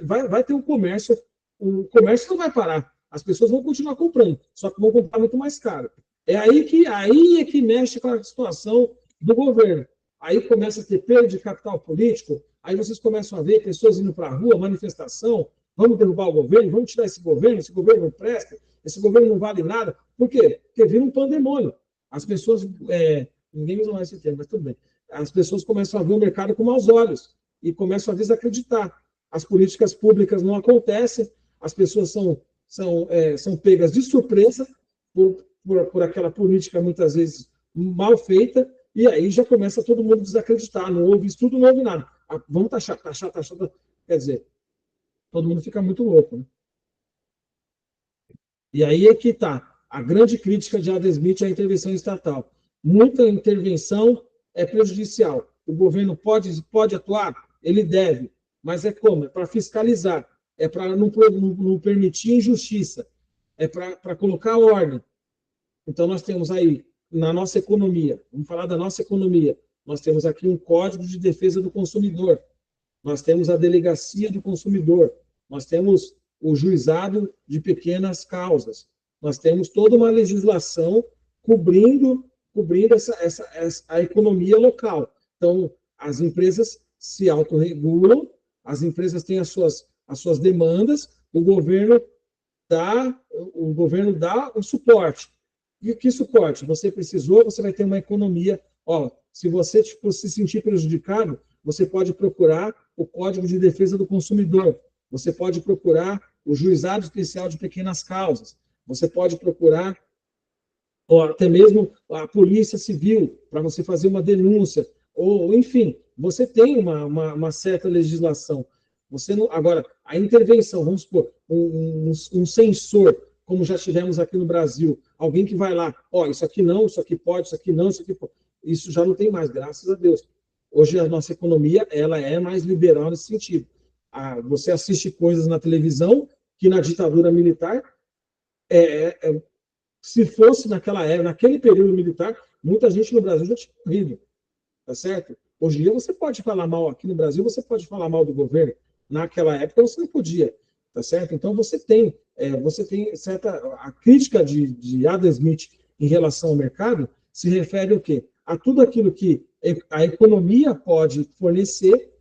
vai ter um comércio o comércio não vai parar. As pessoas vão continuar comprando, só que vão comprar muito mais caro. Aí é que mexe com a situação do governo. Aí começa a ter perda de capital político, aí vocês começam a ver pessoas indo para a rua, manifestação, vamos derrubar o governo, vamos tirar esse governo não presta, esse governo não vale nada. Por quê? Porque vira um pandemônio. As pessoas, ninguém usa mais esse termo, mas tudo bem. As pessoas começam a ver o mercado com maus olhos e começam a desacreditar. As políticas públicas não acontecem, as pessoas são pegas de surpresa por aquela política, muitas vezes, mal feita, e aí já começa todo mundo a desacreditar. Não houve estudo, não houve nada. Vamos taxar. Quer dizer, todo mundo fica muito louco. Né? E aí é que está a grande crítica de Adam Smith à intervenção estatal. Muita intervenção é prejudicial. O governo pode atuar? Ele deve. Mas é como? É para fiscalizar. É para não permitir injustiça. É para colocar ordem. Então, nós temos aí, na nossa economia, vamos falar da nossa economia, nós temos aqui um Código de Defesa do Consumidor, nós temos a Delegacia do Consumidor, nós temos o Juizado de Pequenas Causas, nós temos toda uma legislação cobrindo a economia local. Então, as empresas se autorregulam, as empresas têm as suas demandas, o governo dá o suporte. E que suporte? Você precisou, você vai ter uma economia. Se você se sentir prejudicado, você pode procurar o Código de Defesa do Consumidor, você pode procurar o Juizado Especial de Pequenas Causas, você pode procurar até mesmo a Polícia Civil para você fazer uma denúncia, ou enfim, você tem uma certa legislação. Agora, a intervenção, vamos supor, um censor, como já tivemos aqui no Brasil, alguém que vai lá, isso aqui não, isso aqui pode, isso aqui não, isso aqui pode. Isso já não tem mais, graças a Deus. Hoje a nossa economia, ela é mais liberal nesse sentido. Você assiste coisas na televisão que na ditadura militar, se fosse naquela época, naquele período militar, muita gente no Brasil já tinha morrido, tá certo? Hoje em dia você pode falar mal, aqui no Brasil você pode falar mal do governo, naquela época você não podia, tá certo? Então você tem certa... A crítica de Adam Smith em relação ao mercado se refere ao quê? A tudo aquilo que a economia pode fornecer,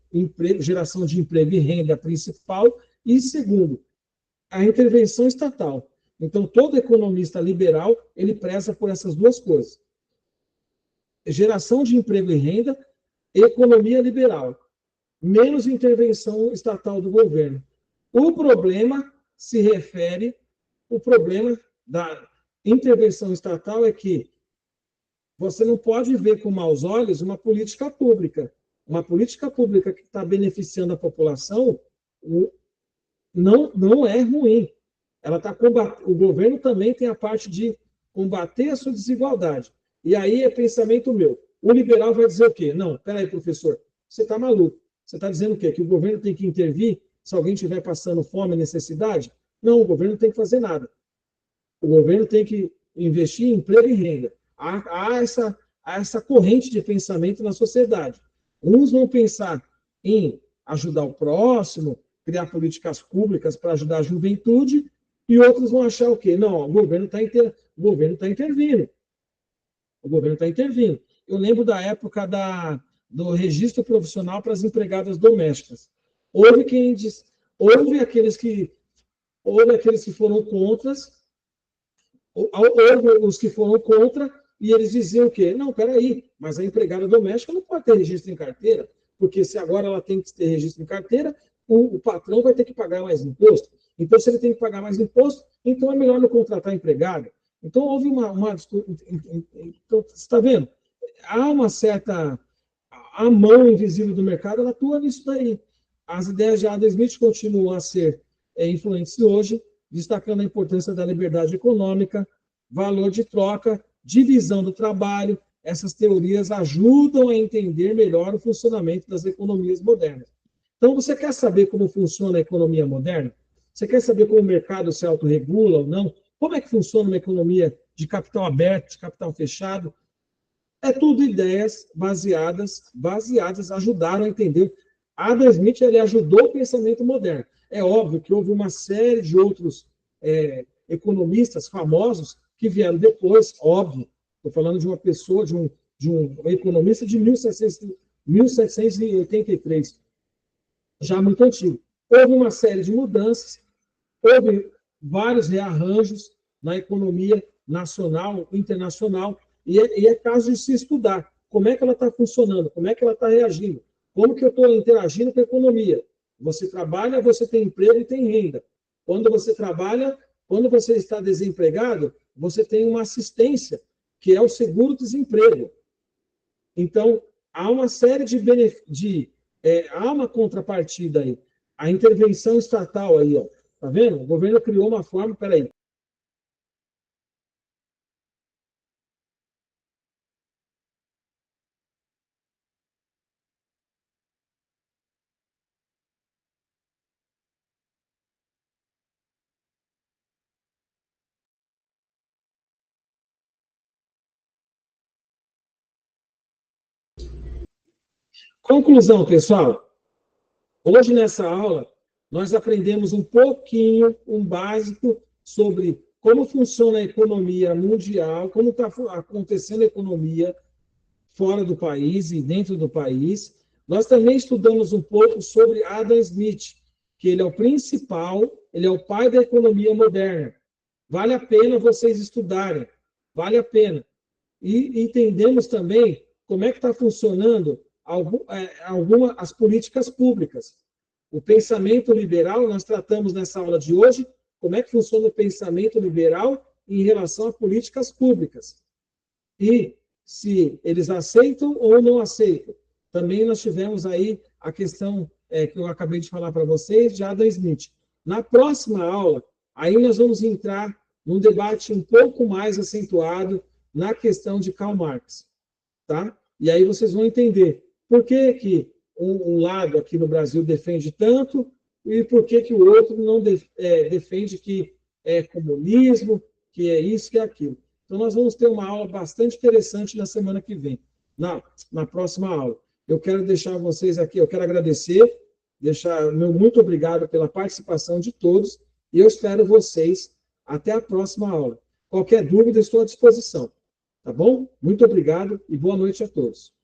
geração de emprego e renda principal, e segundo, a intervenção estatal. Então, todo economista liberal, ele preza por essas duas coisas. Geração de emprego e renda, economia liberal. Menos intervenção estatal do governo. O problema da intervenção estatal é que você não pode ver com maus olhos uma política pública. Uma política pública que está beneficiando a população não é ruim. O governo também tem a parte de combater a sua desigualdade. E aí é pensamento meu. O liberal vai dizer o quê? Não, peraí, professor, você está maluco. Você está dizendo o quê? Que o governo tem que intervir se alguém estiver passando fome e necessidade? Não, o governo não tem que fazer nada. O governo tem que investir em emprego e renda. Há essa corrente de pensamento na sociedade. Uns vão pensar em ajudar o próximo, criar políticas públicas para ajudar a juventude, e outros vão achar o quê? Não, o governo está intervindo. O governo está intervindo. Eu lembro da época do registro profissional para as empregadas domésticas. Houve aqueles que foram contra, houve os que foram contra, e eles diziam o quê? Não, peraí, mas a empregada doméstica não pode ter registro em carteira, porque se agora ela tem que ter registro em carteira, o patrão vai ter que pagar mais imposto. Então, se ele tem que pagar mais imposto, então é melhor não contratar empregado. Então, houve uma discussão. Então, você está vendo? Há uma certa... A mão invisível do mercado, ela atua nisso daí. As ideias de Adam Smith continuam a ser influentes hoje, destacando a importância da liberdade econômica, valor de troca, divisão do trabalho. Essas teorias ajudam a entender melhor o funcionamento das economias modernas. Então, você quer saber como funciona a economia moderna? Você quer saber como o mercado se autorregula ou não? Como é que funciona uma economia de capital aberto, de capital fechado? É tudo ideias baseadas, ajudaram a entender. Adam Smith ele ajudou o pensamento moderno. É óbvio que houve uma série de outros economistas famosos que vieram depois, óbvio. Estou falando de uma pessoa, de um economista de 1783, já muito antigo. Houve uma série de mudanças, houve vários rearranjos na economia nacional, internacional, e é caso de se estudar como é que ela está funcionando, como é que ela está reagindo, como que eu estou interagindo com a economia. Você trabalha, você tem emprego e tem renda. Quando você trabalha, quando você está desempregado, você tem uma assistência, que é o seguro-desemprego. Então, há uma série de benefícios, há uma contrapartida aí. A intervenção estatal aí, ó. Tá vendo? O governo criou uma forma, peraí. Conclusão, pessoal. Hoje, nessa aula, nós aprendemos um pouquinho, um básico, sobre como funciona a economia mundial, como está acontecendo a economia fora do país e dentro do país. Nós também estudamos um pouco sobre Adam Smith, que ele é o principal, ele é o pai da economia moderna. Vale a pena vocês estudarem, vale a pena. E entendemos também como é que está funcionando as políticas públicas. O pensamento liberal, nós tratamos nessa aula de hoje, como é que funciona o pensamento liberal em relação a políticas públicas. E se eles aceitam ou não aceitam. Também nós tivemos aí a questão que eu acabei de falar para vocês, de Adam Smith. Na próxima aula, aí nós vamos entrar num debate um pouco mais acentuado na questão de Karl Marx. Tá? E aí vocês vão entender por que um lado aqui no Brasil defende tanto e por que o outro não defende que é comunismo, que é isso, que é aquilo. Então, nós vamos ter uma aula bastante interessante na semana que vem, na próxima aula. Eu quero deixar vocês aqui, eu quero agradecer, deixar meu muito obrigado pela participação de todos, e eu espero vocês até a próxima aula. Qualquer dúvida, estou à disposição. Tá bom? Muito obrigado e boa noite a todos.